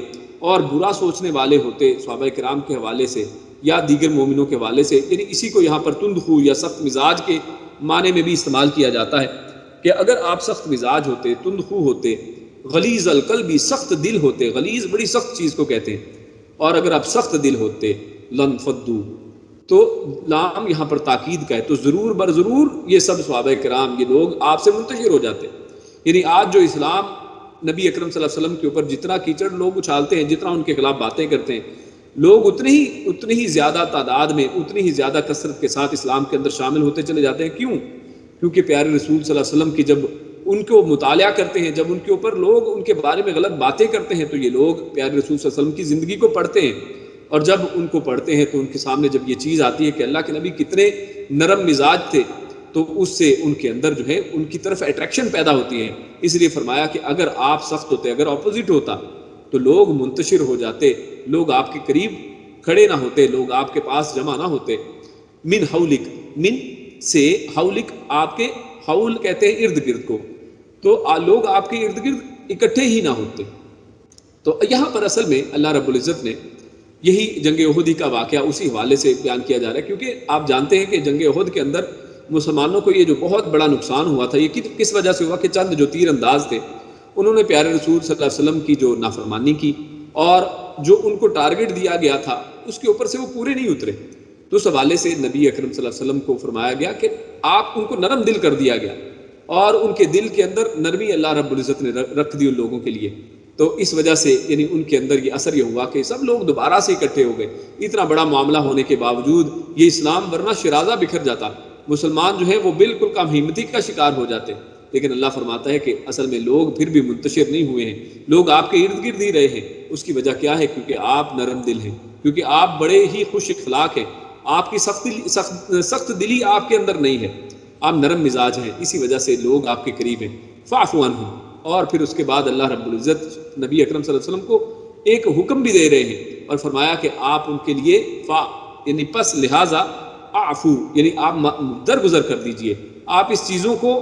اور برا سوچنے والے ہوتے صحابہ کرام کے حوالے سے یا دیگر مومنوں کے حوالے سے، یعنی اسی کو یہاں پر تندخو یا سخت مزاج کے معنی میں بھی استعمال کیا جاتا ہے کہ اگر آپ سخت مزاج ہوتے، تندخو ہوتے، غلیظ القلبی سخت دل ہوتے، غلیظ بڑی سخت چیز کو کہتے ہیں، اور اگر آپ سخت دل ہوتے، لنفدو، تو لام یہاں پر تاکید کا ہے، تو ضرور بر ضرور یہ سب صحابہ کرام، یہ لوگ آپ سے منتشر ہو جاتے۔ یعنی آج جو اسلام نبی اکرم صلی اللہ علیہ وسلم کے اوپر جتنا کیچڑ لوگ اچھالتے ہیں، جتنا ان کے خلاف باتیں کرتے ہیں، لوگ اتنی ہی زیادہ تعداد میں، اتنی ہی زیادہ کثرت کے ساتھ اسلام کے اندر شامل ہوتے چلے جاتے ہیں۔ کیوں؟ کیونکہ پیارے رسول صلی اللہ علیہ وسلم کی جب ان کو مطالعہ کرتے ہیں، جب ان کے اوپر لوگ ان کے بارے میں غلط باتیں کرتے ہیں، تو یہ لوگ پیارے رسول صلی اللہ علیہ وسلم کی زندگی کو پڑھتے ہیں، اور جب ان کو پڑھتے ہیں تو ان کے سامنے جب یہ چیز آتی ہے کہ اللہ کے نبی کتنے نرم مزاج تھے، تو اس سے ان کے اندر جو ہے ان کی طرف اٹریکشن پیدا ہوتی ہے۔ اس لیے فرمایا کہ اگر آپ سخت ہوتے، اگر اپوزٹ ہوتا تو لوگ منتشر ہو جاتے، لوگ آپ کے قریب کھڑے نہ ہوتے، لوگ آپ کے پاس جمع نہ ہوتے۔ من حولک، من سے حولک، آپ کے حول کہتے ہیں ارد گرد کو، تو لوگ آپ کے ارد گرد اکٹھے ہی نہ ہوتے۔ تو یہاں پر اصل میں اللہ رب العزت نے یہی جنگ احد کا واقعہ اسی حوالے سے بیان کیا جا رہا ہے، کیونکہ آپ جانتے ہیں کہ جنگ احد کے اندر مسلمانوں کو یہ جو بہت بڑا نقصان ہوا تھا، یہ کس وجہ سے ہوا کہ چند جو تیر انداز تھے انہوں نے پیارے رسول صلی اللہ علیہ وسلم کی جو نافرمانی کی، اور جو ان کو ٹارگٹ دیا گیا تھا اس کے اوپر سے وہ پورے نہیں اترے۔ تو اس حوالے سے نبی اکرم صلی اللہ علیہ وسلم کو فرمایا گیا کہ آپ ان کو نرم دل کر دیا گیا، اور ان کے دل کے اندر نرمی اللہ رب العزت نے رکھ دی ان لوگوں کے لیے۔ تو اس وجہ سے یعنی ان کے اندر یہ اثر یہ ہوا کہ سب لوگ دوبارہ سے اکٹھے ہو گئے۔ اتنا بڑا معاملہ ہونے کے باوجود یہ اسلام ورنہ شرازہ بکھر جاتا، مسلمان جو ہے وہ بالکل کم ہمتی کا شکار ہو جاتے، لیکن اللہ فرماتا ہے کہ اصل میں لوگ پھر بھی منتشر نہیں ہوئے ہیں، لوگ آپ کے ارد گرد ہی رہے ہیں۔ اس کی وجہ کیا ہے؟ کیونکہ آپ نرم دل ہیں، کیونکہ آپ بڑے ہی خوش اخلاق ہیں، آپ کی سخت دلی آپ کے اندر نہیں ہے، آپ نرم مزاج ہیں، اسی وجہ سے لوگ آپ کے قریب ہیں۔ فاعف عنہم، اور پھر اس کے بعد اللہ رب العزت نبی اکرم صلی اللہ علیہ وسلم کو ایک حکم بھی دے رہے ہیں اور فرمایا کہ آپ ان کے لیے یعنی پس لہٰذا اعفو، یعنی آپ درگزر کر دیجئے، آپ اس چیزوں کو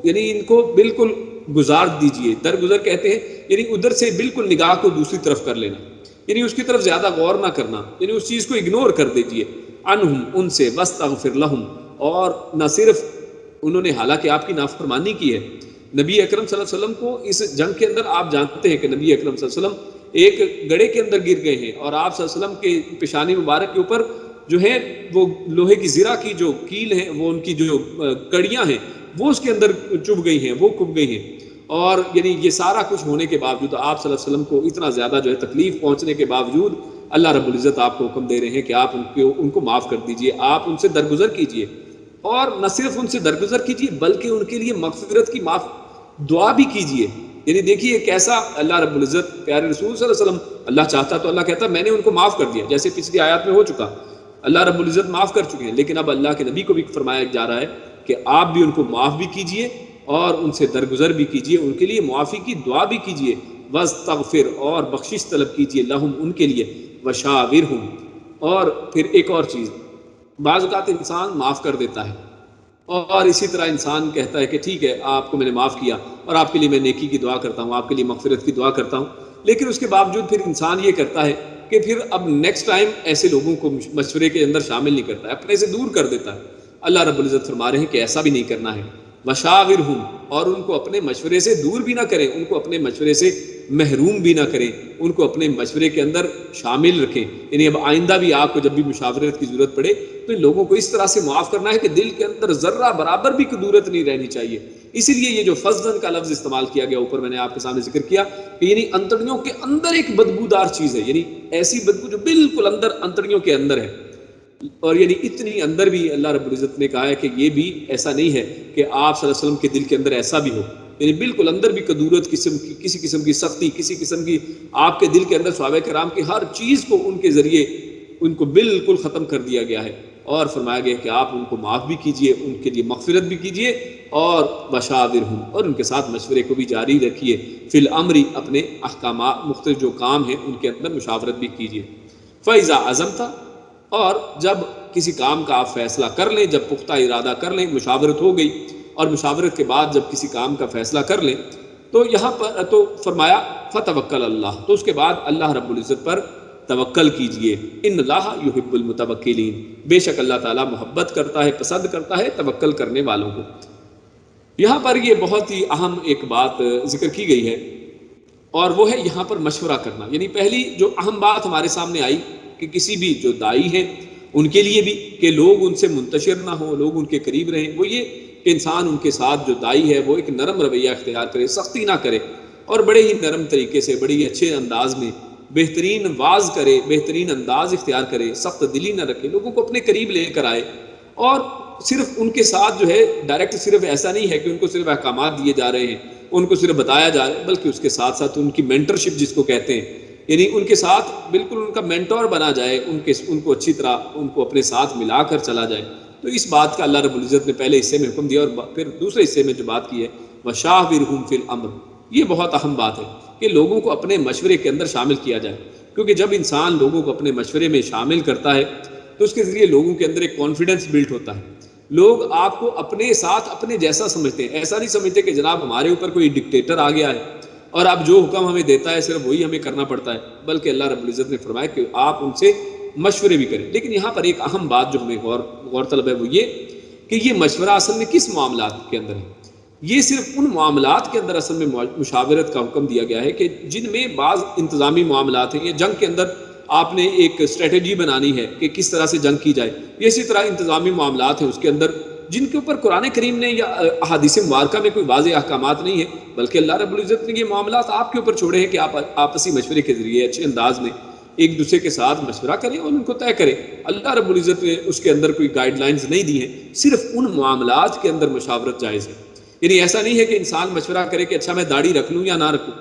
یعنی ان کو بالکل گزار دیجئے۔ درگزر کہتے ہیں یعنی ادھر سے بالکل نگاہ کو دوسری طرف کر لینا، یعنی اس کی طرف زیادہ غور نہ کرنا، یعنی اس چیز کو اگنور کر دیجئے۔ عنہم، ان سے، واستغفر لہم، اور نہ صرف انہوں نے حالانکہ آپ کی نافرمانی کی ہے، نبی اکرم صلی اللہ علیہ وسلم کو اس جنگ کے اندر آپ جانتے ہیں کہ نبی اکرم صلی اللہ علیہ وسلم ایک گڑھے کے اندر گر گئے ہیں، اور آپ صلی اللہ علیہ وسلم کے پیشانی مبارک کے اوپر جو ہے وہ لوہے کی زرہ کی جو کیل ہے، وہ ان کی جو کڑیاں ہیں وہ اس کے اندر چبھ گئی ہیں، وہ کب گئی ہیں، اور یعنی یہ سارا کچھ ہونے کے باوجود آپ صلی اللہ علیہ وسلم کو اتنا زیادہ جو ہے تکلیف پہنچنے کے باوجود اللہ رب العزت آپ کو حکم دے رہے ہیں کہ آپ ان کو معاف کر دیجئے، آپ ان سے درگزر کیجئے، اور نہ صرف ان سے درگزر کیجئے بلکہ ان کے لیے مغفرت کی دعا بھی کیجئے۔ یعنی دیکھیے کیسا اللہ رب العزت، پیارے رسول صلی اللہ علیہ وسلم، اللہ چاہتا تو اللہ کہتا میں نے ان کو معاف کر دیا، جیسے پچھلی آیات میں ہو چکا، اللہ رب العزت معاف کر چکے ہیں، لیکن اب اللہ کے نبی کو بھی فرمایا جا رہا ہے کہ آپ بھی ان کو معاف بھی کیجئے اور ان سے درگزر بھی کیجئے، ان کے لیے معافی کی دعا بھی کیجئے، واستغفر، اور بخشش طلب کیجئے، لہم، ان کے لیے، وشاورہم، اور پھر ایک اور چیز، بعض اوقات انسان معاف کر دیتا ہے اور اسی طرح انسان کہتا ہے کہ ٹھیک ہے آپ کو میں نے معاف کیا اور آپ کے لیے میں نیکی کی دعا کرتا ہوں، آپ کے لیے مغفرت کی دعا کرتا ہوں، لیکن اس کے باوجود پھر انسان یہ کرتا ہے کہ پھر اب نیکسٹ ٹائم ایسے لوگوں کو مشورے کے اندر شامل نہیں کرتا ہے، اپنے سے دور کر دیتا ہے۔ اللہ رب العزت فرما رہے ہیں کہ ایسا بھی نہیں کرنا ہے، وشاورہم، اور ان کو اپنے مشورے سے دور بھی نہ کریں، ان کو اپنے مشورے سے محروم بھی نہ کریں، ان کو اپنے مشورے کے اندر شامل رکھیں۔ یعنی اب آئندہ بھی آپ کو جب بھی مشاورت کی ضرورت پڑے تو ان لوگوں کو اس طرح سے معاف کرنا ہے کہ دل کے اندر ذرہ برابر بھی کدورت نہیں رہنی چاہیے۔ اسی لیے یہ جو فضلاً کا لفظ استعمال کیا گیا، اوپر میں نے آپ کے سامنے ذکر کیا کہ یعنی انتڑیوں کے اندر ایک بدبودار چیز ہے، یعنی ایسی بدبو جو بالکل اندر انتڑیوں کے اندر ہے، اور یعنی اتنی اندر بھی اللہ رب العزت نے کہا ہے کہ یہ بھی ایسا نہیں ہے کہ آپ صلی اللہ علیہ وسلم کے دل کے اندر ایسا بھی ہو، یعنی بالکل اندر بھی کدورت کسی قسم کی سختی، کسی قسم کی آپ کے دل کے اندر صحابہ کرام کی ہر چیز کو ان کے ذریعے ان کو بالکل ختم کر دیا گیا ہے، اور فرمایا گیا کہ آپ ان کو معاف بھی کیجئے، ان کے لیے مغفرت بھی کیجئے، اور وشاورہم، اور ان کے ساتھ مشورے کو بھی جاری رکھیے، فی الامر، اپنے احکامات مختلف جو کام ہیں ان کے اندر مشاورت بھی کیجئے۔ فَإِذَا عَزَمْتَ، اور جب کسی کام کا آپ فیصلہ کر لیں، جب پختہ ارادہ کر لیں، مشاورت ہو گئی، اور مشاورت کے بعد جب کسی کام کا فیصلہ کر لیں تو یہاں پر تو فرمایا فتوکل اللہ، تو اس کے بعد اللہ رب العزت پر توکل کیجئے، ان اللہ یحب المتوکلین، بے شک اللہ تعالیٰ محبت کرتا ہے، پسند کرتا ہے توکل کرنے والوں کو۔ یہاں پر یہ بہت ہی اہم ایک بات ذکر کی گئی ہے، اور وہ ہے یہاں پر مشورہ کرنا، یعنی پہلی جو اہم بات ہمارے سامنے آئی کہ کسی بھی جو داعی ہیں ان کے لیے بھی کہ لوگ ان سے منتشر نہ ہوں، لوگ ان کے قریب رہیں، وہ یہ کہ انسان ان کے ساتھ جو داعی ہے وہ ایک نرم رویہ اختیار کرے، سختی نہ کرے، اور بڑے ہی نرم طریقے سے، بڑے ہی اچھے انداز میں بہترین واز کرے، بہترین انداز اختیار کرے، سخت دلی نہ رکھے، لوگوں کو اپنے قریب لے کر آئے، اور صرف ان کے ساتھ جو ہے ڈائریکٹ صرف ایسا نہیں ہے کہ ان کو صرف احکامات دیے جا رہے ہیں، ان کو صرف بتایا جا رہا ہے، بلکہ اس کے ساتھ ساتھ ان کی مینٹرشپ جس کو کہتے ہیں، یعنی ان کے ساتھ بالکل ان کا مینٹور بنا جائے، ان کو اچھی طرح ان کو اپنے ساتھ ملا کر چلا جائے۔ تو اس بات کا اللہ رب العزت نے پہلے حصے میں حکم دیا، اور پھر دوسرے حصے میں جو بات کی ہے وشاورہم فی الامر، یہ بہت اہم بات ہے کہ لوگوں کو اپنے مشورے کے اندر شامل کیا جائے، کیونکہ جب انسان لوگوں کو اپنے مشورے میں شامل کرتا ہے تو اس کے ذریعے لوگوں کے اندر ایک کانفیڈنس بلڈ ہوتا ہے، لوگ آپ کو اپنے ساتھ اپنے جیسا سمجھتے ہیں، ایسا نہیں سمجھتے کہ جناب ہمارے اوپر کوئی ڈکٹیٹر آ گیا ہے اور اب جو حکم ہمیں دیتا ہے صرف وہی ہمیں کرنا پڑتا ہے، بلکہ اللہ رب العزت نے فرمایا کہ آپ ان سے مشورے بھی کریں۔ لیکن یہاں پر ایک اہم بات جو ہمیں غور طلب ہے وہ یہ کہ یہ مشورہ اصل میں کس معاملات کے اندر ہے؟ یہ صرف ان معاملات کے اندر اصل میں مشاورت کا حکم دیا گیا ہے کہ جن میں بعض انتظامی معاملات ہیں، یا جنگ کے اندر آپ نے ایک اسٹریٹجی بنانی ہے کہ کس طرح سے جنگ کی جائے، اسی طرح انتظامی معاملات ہیں اس کے اندر جن کے اوپر قرآن کریم نے یا احادیث مبارکہ میں کوئی واضح احکامات نہیں ہے، بلکہ اللہ رب العزت نے یہ معاملات آپ کے اوپر چھوڑے ہیں کہ آپ آپسی مشورے کے ذریعے اچھے انداز میں ایک دوسرے کے ساتھ مشورہ کریں اور ان کو طے کریں۔ اللہ رب العزت نے اس کے اندر کوئی گائیڈ لائنز نہیں دی ہیں، صرف ان معاملات کے اندر مشاورت جائز ہے۔ یعنی ایسا نہیں ہے کہ انسان مشورہ کرے کہ اچھا میں داڑھی رکھ لوں یا نہ رکھوں.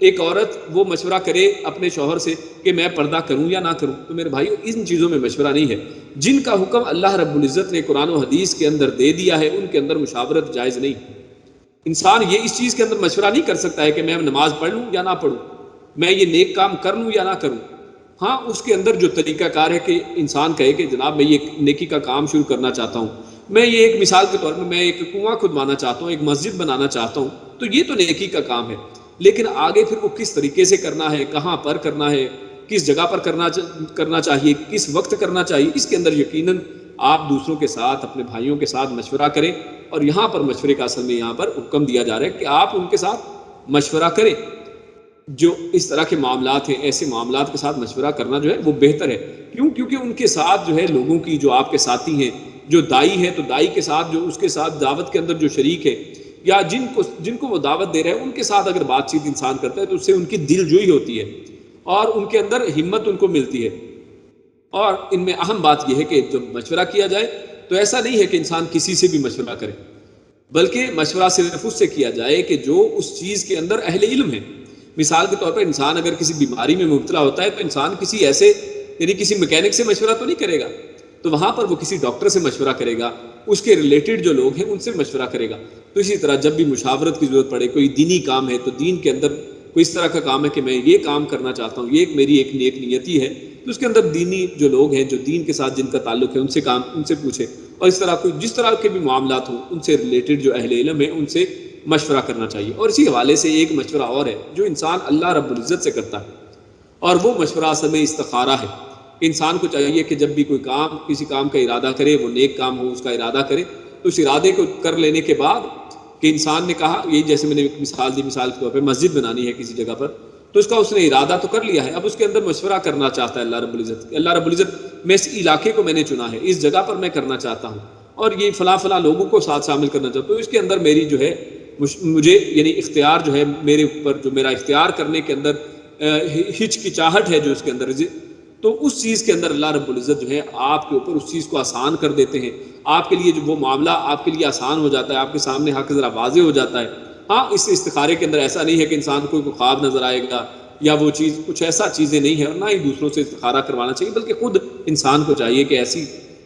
ایک عورت وہ مشورہ کرے اپنے شوہر سے کہ میں پردہ کروں یا نہ کروں. تو میرے بھائیو ان چیزوں میں مشورہ نہیں ہے. جن کا حکم اللہ رب العزت نے قرآن و حدیث کے اندر دے دیا ہے ان کے اندر مشاورت جائز نہیں. انسان یہ اس چیز کے اندر مشورہ نہیں کر سکتا ہے کہ میں نماز پڑھ لوں یا نہ پڑھوں, میں یہ نیک کام کر لوں یا نہ کروں. ہاں اس کے اندر جو طریقہ کار ہے کہ انسان کہے کہ جناب میں یہ نیکی کا کام شروع کرنا چاہتا ہوں, میں یہ ایک مثال کے طور پر میں ایک کنواں کھدوانا چاہتا ہوں, ایک مسجد بنانا چاہتا ہوں, تو یہ تو نیکی کا کام ہے. لیکن آگے پھر وہ کس طریقے سے کرنا ہے, کہاں پر کرنا ہے, کس جگہ پر کرنا چاہیے, کس وقت کرنا چاہیے, اس کے اندر یقیناً آپ دوسروں کے ساتھ اپنے بھائیوں کے ساتھ مشورہ کریں. اور یہاں پر مشورے کا اصل میں یہاں پر حکم دیا جا رہا ہے کہ آپ ان کے ساتھ مشورہ کریں. جو اس طرح کے معاملات ہیں ایسے معاملات کے ساتھ مشورہ کرنا جو ہے وہ بہتر ہے. کیوں؟ کیونکہ ان کے ساتھ جو ہے لوگوں کی جو آپ کے ساتھی ہیں, جو دائی ہے تو دائی کے ساتھ جو اس کے ساتھ دعوت کے اندر جو شریک ہے یا جن کو وہ دعوت دے رہے ہیں ان کے ساتھ اگر بات چیت انسان کرتا ہے تو اس سے ان کی دل جوئی ہوتی ہے اور ان کے اندر ہمت ان کو ملتی ہے. اور ان میں اہم بات یہ ہے کہ جب مشورہ کیا جائے تو ایسا نہیں ہے کہ انسان کسی سے بھی مشورہ کرے, بلکہ مشورہ صرف اس سے کیا جائے کہ جو اس چیز کے اندر اہل علم ہے. مثال کے طور پر انسان اگر کسی بیماری میں مبتلا ہوتا ہے تو انسان کسی ایسے یعنی کسی میکینک سے مشورہ تو نہیں کرے گا, تو وہاں پر وہ کسی ڈاکٹر سے مشورہ کرے گا, اس کے ریلیٹڈ جو لوگ ہیں ان سے مشورہ کرے گا. تو اسی طرح جب بھی مشاورت کی ضرورت پڑے, کوئی دینی کام ہے تو دین کے اندر کوئی اس طرح کا کام ہے کہ میں یہ کام کرنا چاہتا ہوں, یہ میری ایک نیک نیتی ہے, تو اس کے اندر دینی جو لوگ ہیں جو دین کے ساتھ جن کا تعلق ہے ان سے پوچھے. اور اس طرح کوئی جس طرح کے بھی معاملات ہوں ان سے ریلیٹڈ جو اہل علم ہیں ان سے مشورہ کرنا چاہیے. اور اسی حوالے سے ایک مشورہ اور ہے جو انسان اللہ رب العزت سے کرتا ہے, اور وہ مشورہ اصل میں استخارہ ہے. انسان کو چاہیے کہ جب بھی کوئی کام کسی کام کا ارادہ کرے, وہ نیک کام ہو اس کا ارادہ کرے, تو اس ارادے کو کر لینے کے بعد کہ انسان نے کہا, یہی جیسے میں نے ایک مثال دی, مثال کے طور پہ مسجد بنانی ہے کسی جگہ پر, تو اس نے ارادہ تو کر لیا ہے, اب اس کے اندر مشورہ کرنا چاہتا ہے اللہ رب العزت. اللہ رب العزت میں اس علاقے کو میں نے چنا ہے, اس جگہ پر میں کرنا چاہتا ہوں, اور یہ فلاں لوگوں کو ساتھ شامل کرنا چاہتا ہوں, تو اس کے اندر میری جو ہے مجھے یعنی اختیار جو ہے میرے اوپر, جو میرا اختیار کرنے کے اندر ہچکچاہٹ ہے جو اس کے اندر, تو اس چیز کے اندر اللہ رب العزت جو ہے آپ کے اوپر اس چیز کو آسان کر دیتے ہیں. آپ کے لیے جو وہ معاملہ آپ کے لیے آسان ہو جاتا ہے, آپ کے سامنے حق ذرا واضح ہو جاتا ہے. ہاں اس استخارے کے اندر ایسا نہیں ہے کہ انسان کو کوئی خواب نظر آئے گا یا وہ چیز کچھ ایسا چیزیں نہیں ہے, اور نہ ہی دوسروں سے استخارہ کروانا چاہیے, بلکہ خود انسان کو چاہیے کہ ایسی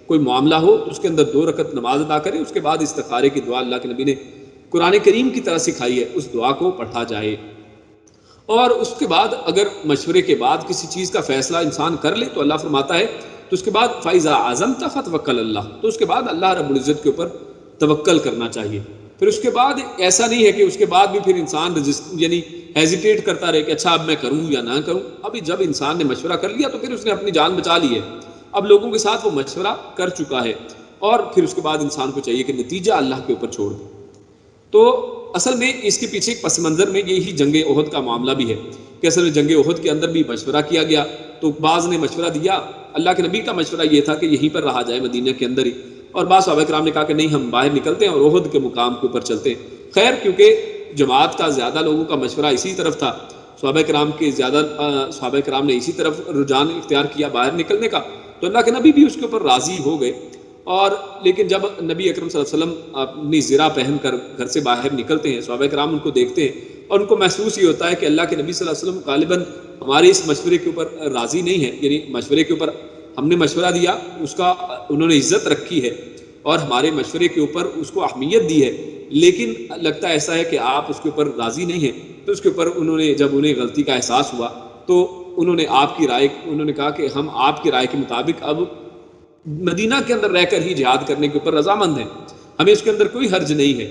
کوئی معاملہ ہو تو اس کے اندر 2 رکعت نماز ادا کرے, اس کے بعد استخارے کی دعا اللہ کے نبی نے قرآن کریم کی طرح سکھائی ہے, اس دعا کو پڑھا جائے. اور اس کے بعد اگر مشورے کے بعد کسی چیز کا فیصلہ انسان کر لے تو اللہ فرماتا ہے تو اس کے بعد فَإِذَا عَزَمْتَ فَتَوَكَّلْ عَلَى اللَّهِ, تو اس کے بعد اللہ رب العزت کے اوپر توکل کرنا چاہیے. پھر اس کے بعد ایسا نہیں ہے کہ اس کے بعد بھی پھر انسان یعنی ہیزیٹیٹ کرتا رہے کہ اچھا اب میں کروں یا نہ کروں. ابھی جب انسان نے مشورہ کر لیا تو پھر اس نے اپنی جان بچا لی ہے, اب لوگوں کے ساتھ وہ مشورہ کر چکا ہے, اور پھر اس کے بعد انسان کو چاہیے کہ نتیجہ اللہ کے اوپر چھوڑ دے. تو اصل میں اس کے پیچھے ایک پس منظر میں یہی جنگ احد کا معاملہ بھی ہے کہ اصل میں جنگ احد کے اندر بھی مشورہ کیا گیا, تو بعض نے مشورہ دیا, اللہ کے نبی کا مشورہ یہ تھا کہ یہیں پر رہا جائے مدینہ کے اندر ہی, اور بعض صحابہ کرام نے کہا کہ نہیں ہم باہر نکلتے ہیں اور احد کے مقام کے اوپر چلتے ہیں. خیر کیونکہ جماعت کا زیادہ لوگوں کا مشورہ اسی طرف تھا, صحابہ کرام نے اسی طرف رجحان اختیار کیا باہر نکلنے کا, تو اللہ کے نبی بھی اس کے اوپر راضی ہو گئے. اور لیکن جب نبی اکرم صلی اللہ علیہ وسلم اپنی زرہ پہن کر گھر سے باہر نکلتے ہیں, صحابہ کرام ان کو دیکھتے ہیں اور ان کو محسوس یہ ہوتا ہے کہ اللہ کے نبی صلی اللہ علیہ وسلم غالباً ہمارے اس مشورے کے اوپر راضی نہیں ہے, یعنی مشورے کے اوپر ہم نے مشورہ دیا اس کا انہوں نے عزت رکھی ہے اور ہمارے مشورے کے اوپر اس کو اہمیت دی ہے, لیکن لگتا ایسا ہے کہ آپ اس کے اوپر راضی نہیں ہیں. تو اس کے اوپر جب انہیں غلطی کا احساس ہوا تو انہوں نے کہا کہ ہم آپ کی رائے کے مطابق اب مدینہ کے اندر رہ کر ہی جہاد کرنے کے اوپر رضامند ہیں, ہمیں اس کے اندر کوئی حرج نہیں ہے.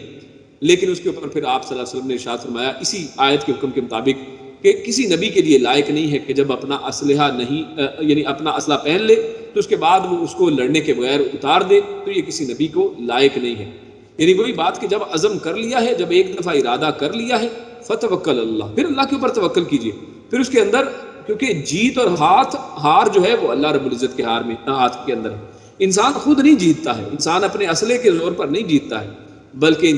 لیکن اس کے اوپر پھر آپ صلی اللہ علیہ وسلم نے ارشاد فرمایا اسی آیت کے حکم کے مطابق کہ کسی نبی کے لیے لائق نہیں ہے کہ جب اپنا اسلحہ یعنی اپنا اسلحہ پہن لے تو اس کے بعد وہ اس کو لڑنے کے بغیر اتار دے, تو یہ کسی نبی کو لائق نہیں ہے. یعنی وہی بات کہ جب عزم کر لیا ہے, جب ایک دفعہ ارادہ کر لیا ہے, فتوکل اللہ, پھر اللہ کے اوپر توکل کیجیے. پھر اس کے اندر کیونکہ جیت اور ہار جو ہے وہ اللہ رب العزت کے ہاتھ کے اندر ہے. انسان خود نہیں جیتتا ہے, انسان اپنے اسلحے کے زور پر نہیں جیتتا ہے, بلکہ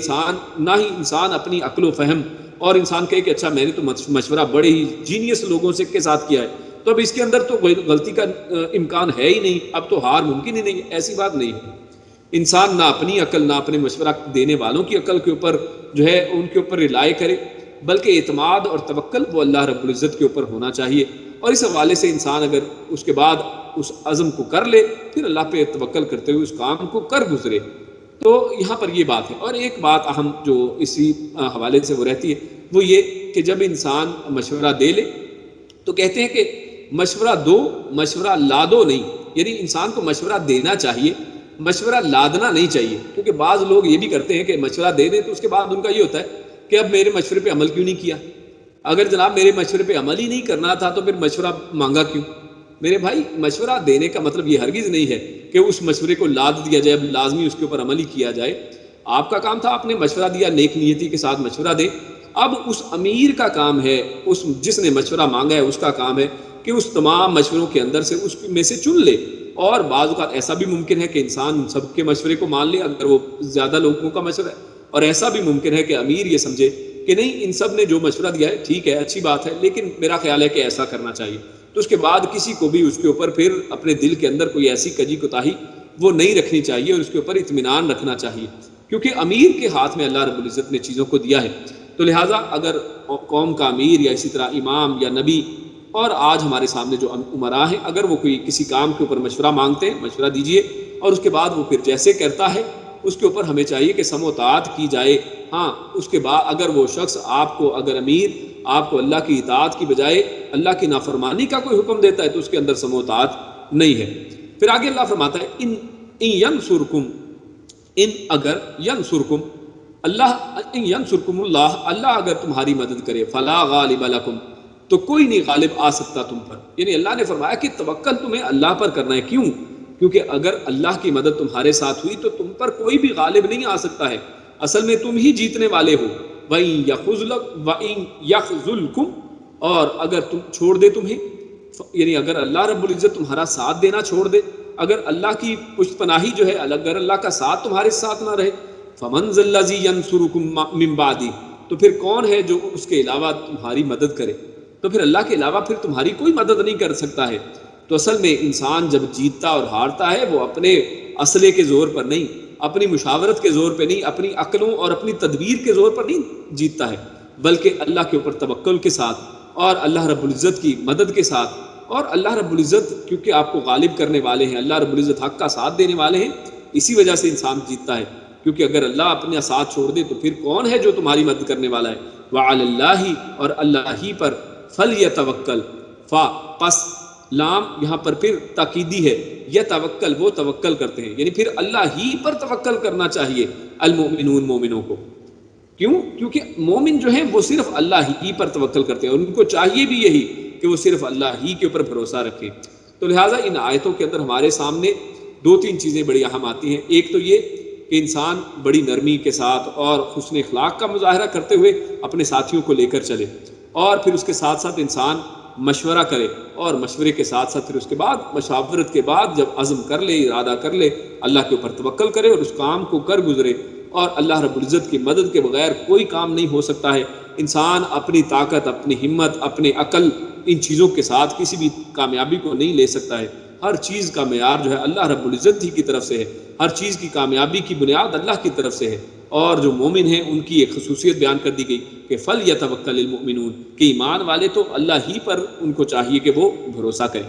نہ ہی انسان اپنی عقل و فہم اور انسان کہے کہ اچھا میں نے تو مشورہ بڑے ہی جینیس لوگوں سے کے ساتھ کیا ہے تو اب اس کے اندر تو غلطی کا امکان ہے ہی نہیں, اب تو ہار ممکن ہی نہیں, ایسی بات نہیں ہے. انسان نہ اپنی عقل نہ اپنے مشورہ دینے والوں کی عقل کے اوپر جو ہے ان کے اوپر رلائے کرے، بلکہ اعتماد اور توکل وہ اللہ رب العزت کے اوپر ہونا چاہیے. اور اس حوالے سے انسان اگر اس کے بعد اس عزم کو کر لے، پھر اللہ پہ توکل کرتے ہوئے اس کام کو کر گزرے. تو یہاں پر یہ بات ہے. اور ایک بات اہم جو اسی حوالے سے وہ رہتی ہے وہ یہ کہ جب انسان مشورہ دے لے تو کہتے ہیں کہ مشورہ دو، مشورہ لادو نہیں. یعنی انسان کو مشورہ دینا چاہیے، مشورہ لادنا نہیں چاہیے. کیونکہ بعض لوگ یہ بھی کرتے ہیں کہ مشورہ دے دیں تو اس کے بعد ان کا یہ ہوتا ہے کہ اب میرے مشورے پہ عمل کیوں نہیں کیا. اگر جناب میرے مشورے پہ عمل ہی نہیں کرنا تھا تو پھر مشورہ مانگا کیوں؟ میرے بھائی، مشورہ دینے کا مطلب یہ ہرگز نہیں ہے کہ اس مشورے کو لاد دیا جائے، اب لازمی اس کے اوپر عمل ہی کیا جائے. آپ کا کام تھا، آپ نے مشورہ دیا، نیک نیتی کے ساتھ مشورہ دیں. اب اس امیر کا کام ہے، اس جس نے مشورہ مانگا ہے اس کا کام ہے کہ اس تمام مشوروں کے اندر سے اس میں سے چن لے. اور بعض اوقات ایسا بھی ممکن ہے کہ انسان سب کے مشورے کو مان لے اگر وہ زیادہ لوگوں کا مشورہ ہے، اور ایسا بھی ممکن ہے کہ امیر یہ سمجھے کہ نہیں، ان سب نے جو مشورہ دیا ہے ٹھیک ہے، اچھی بات ہے، لیکن میرا خیال ہے کہ ایسا کرنا چاہیے. تو اس کے بعد کسی کو بھی اس کے اوپر پھر اپنے دل کے اندر کوئی ایسی کجی کوتاہی وہ نہیں رکھنی چاہیے اور اس کے اوپر اطمینان رکھنا چاہیے، کیونکہ امیر کے ہاتھ میں اللہ رب العزت نے چیزوں کو دیا ہے. تو لہٰذا اگر قوم کا امیر یا اسی طرح امام یا نبی اور آج ہمارے سامنے جو امراء ہیں، اگر وہ کوئی کسی کام کے اوپر مشورہ مانگتے ہیں، مشورہ دیجئے، اور اس کے بعد وہ پھر جیسے کرتا ہے اس کے اوپر ہمیں چاہیے کہ سمع و اطاعت کی جائے. ہاں، اس کے بعد اگر وہ شخص آپ کو، اگر امیر آپ کو اللہ کی اطاعت کی بجائے اللہ کی نافرمانی کا کوئی حکم دیتا ہے تو اس کے اندر سمع و اطاعت نہیں ہے. پھر آگے اللہ فرماتا ہے ان ینصرکم، ان اگر ینصرکم اللہ، ان ینصرکم اللہ، اللہ اگر تمہاری مدد کرے، فلا غالب لکم، تو کوئی نہیں غالب آ سکتا تم پر. یعنی اللہ نے فرمایا کہ توکل تمہیں اللہ پر کرنا ہے. کیوں؟ کیونکہ اگر اللہ کی مدد تمہارے ساتھ ہوئی تو تم پر کوئی بھی غالب نہیں آ سکتا ہے. اصل میں تم ہی جیتنے والے ہو. وَإِن يَخْذُلْكُمْ، اور اگر تم چھوڑ دے تمہیں، یعنی اگر اللہ رب العزت تمہارا ساتھ دینا چھوڑ دے، اگر اللہ کی پشت پناہی جو ہے، اگر اللہ کا ساتھ تمہارے ساتھ نہ رہے، فَمَنْ ذَا الَّذِي يَنْصُرُكُم مِّن بَعْدِهِ، تو پھر کون ہے جو اس کے علاوہ تمہاری مدد کرے؟ تو پھر اللہ کے علاوہ پھر تمہاری کوئی مدد نہیں کر سکتا ہے. تو اصل میں انسان جب جیتتا اور ہارتا ہے وہ اپنے اسلحے کے زور پر نہیں، اپنی مشاورت کے زور پہ نہیں، اپنی عقلوں اور اپنی تدبیر کے زور پر نہیں جیتتا ہے، بلکہ اللہ کے اوپر توکل کے ساتھ اور اللہ رب العزت کی مدد کے ساتھ. اور اللہ رب العزت کیونکہ آپ کو غالب کرنے والے ہیں، اللہ رب العزت حق کا ساتھ دینے والے ہیں، اسی وجہ سے انسان جیتتا ہے. کیونکہ اگر اللہ اپنا ساتھ چھوڑ دے تو پھر کون ہے جو تمہاری مدد کرنے والا ہے؟ وعلی اللہ، اور اللہ ہی پر، فلیتوکل، فا پس لام یہاں پر پھر تاکیدی ہے، یتوکل وہ توکل کرتے ہیں، یعنی پھر اللہ ہی پر توکل کرنا چاہیے المؤمنون، مومنوں کو. کیوں؟ کیونکہ مومن جو ہیں وہ صرف اللہ ہی پر توکل کرتے ہیں اور ان کو چاہیے بھی یہی کہ وہ صرف اللہ ہی کے اوپر بھروسہ رکھیں. تو لہٰذا ان آیتوں کے اندر ہمارے سامنے دو تین چیزیں بڑی اہم آتی ہیں. ایک تو یہ کہ انسان بڑی نرمی کے ساتھ اور حسن اخلاق کا مظاہرہ کرتے ہوئے اپنے ساتھیوں کو لے کر چلے، اور پھر اس کے ساتھ ساتھ انسان مشورہ کرے، اور مشورے کے ساتھ ساتھ پھر اس کے بعد مشاورت کے بعد جب عزم کر لے، ارادہ کر لے، اللہ کے اوپر توکل کرے اور اس کام کو کر گزرے. اور اللہ رب العزت کی مدد کے بغیر کوئی کام نہیں ہو سکتا ہے. انسان اپنی طاقت، اپنی ہمت، اپنے عقل، ان چیزوں کے ساتھ کسی بھی کامیابی کو نہیں لے سکتا ہے. ہر چیز کا معیار جو ہے اللہ رب العزت ہی کی طرف سے ہے، ہر چیز کی کامیابی کی بنیاد اللہ کی طرف سے ہے. اور جو مومن ہیں ان کی ایک خصوصیت بیان کر دی گئی کہ فَلْيَتَوَكَّلِ الْمُؤْمِنُونَ، کہ ایمان والے تو اللہ ہی پر ان کو چاہیے کہ وہ بھروسہ کریں.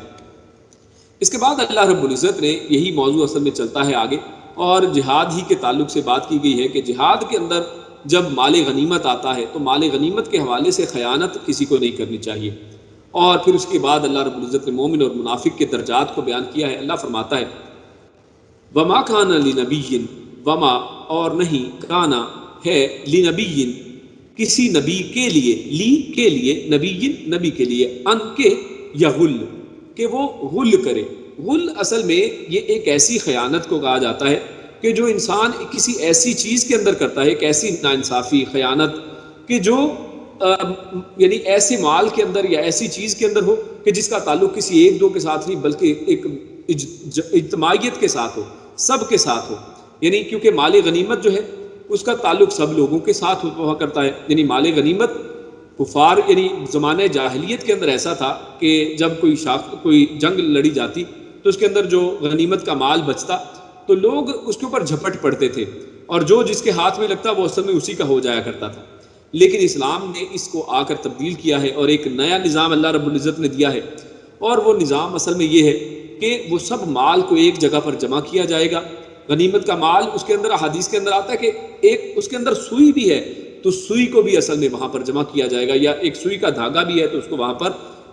اس کے بعد اللہ رب العزت نے یہی موضوع اصل میں چلتا ہے آگے، اور جہاد ہی کے تعلق سے بات کی گئی ہے کہ جہاد کے اندر جب مال غنیمت آتا ہے تو مال غنیمت کے حوالے سے خیانت کسی کو نہیں کرنی چاہیے. اور پھر اس کے بعد اللہ رب العزت نے مومن اور منافق کے درجات کو بیان کیا ہے. اللہ فرماتا ہے وما کان لنبی، وما اور نہیں، کانا ہے، لنبی کسی نبی کے لیے، لی کے لیے، نبی نبی کے لیے، ان کے یغل کہ وہ غل کرے. غل اصل میں یہ ایک ایسی خیانت کو کہا جاتا ہے کہ جو انسان کسی ایسی چیز کے اندر کرتا ہے، ایک ایسی ناانصافی، خیانت کہ جو یعنی ایسے مال کے اندر یا ایسی چیز کے اندر ہو کہ جس کا تعلق کسی ایک دو کے ساتھ نہیں بلکہ ایک اجتماعیت کے ساتھ ہو، سب کے ساتھ ہو. یعنی کیونکہ مال غنیمت جو ہے اس کا تعلق سب لوگوں کے ساتھ ہوا کرتا ہے. یعنی مال غنیمت کفار، یعنی زمانہ جاہلیت کے اندر ایسا تھا کہ جب کوئی جنگ لڑی جاتی تو اس کے اندر جو غنیمت کا مال بچتا تو لوگ اس کے اوپر جھپٹ پڑتے تھے، اور جو جس کے ہاتھ میں لگتا وہ اصل میں اسی کا ہو جایا کرتا تھا. لیکن اسلام نے اس کو آ کر تبدیل کیا ہے اور ایک نیا نظام اللہ رب العزت نے دیا ہے، اور وہ نظام اصل میں یہ ہے کہ وہ سب مال کو ایک جگہ پر جمع کیا جائے گا. غنیمت کا مال، اس کے اندر حدیث کے اندر آتا ہے کہ ایک اس کے اندر سوئی بھی ہے تو سوئی کو بھی اصل میں وہاں پر جمع کیا جائے گا، یا ایک سوئی کا دھاگا بھی ہے تو اس کو وہاں پر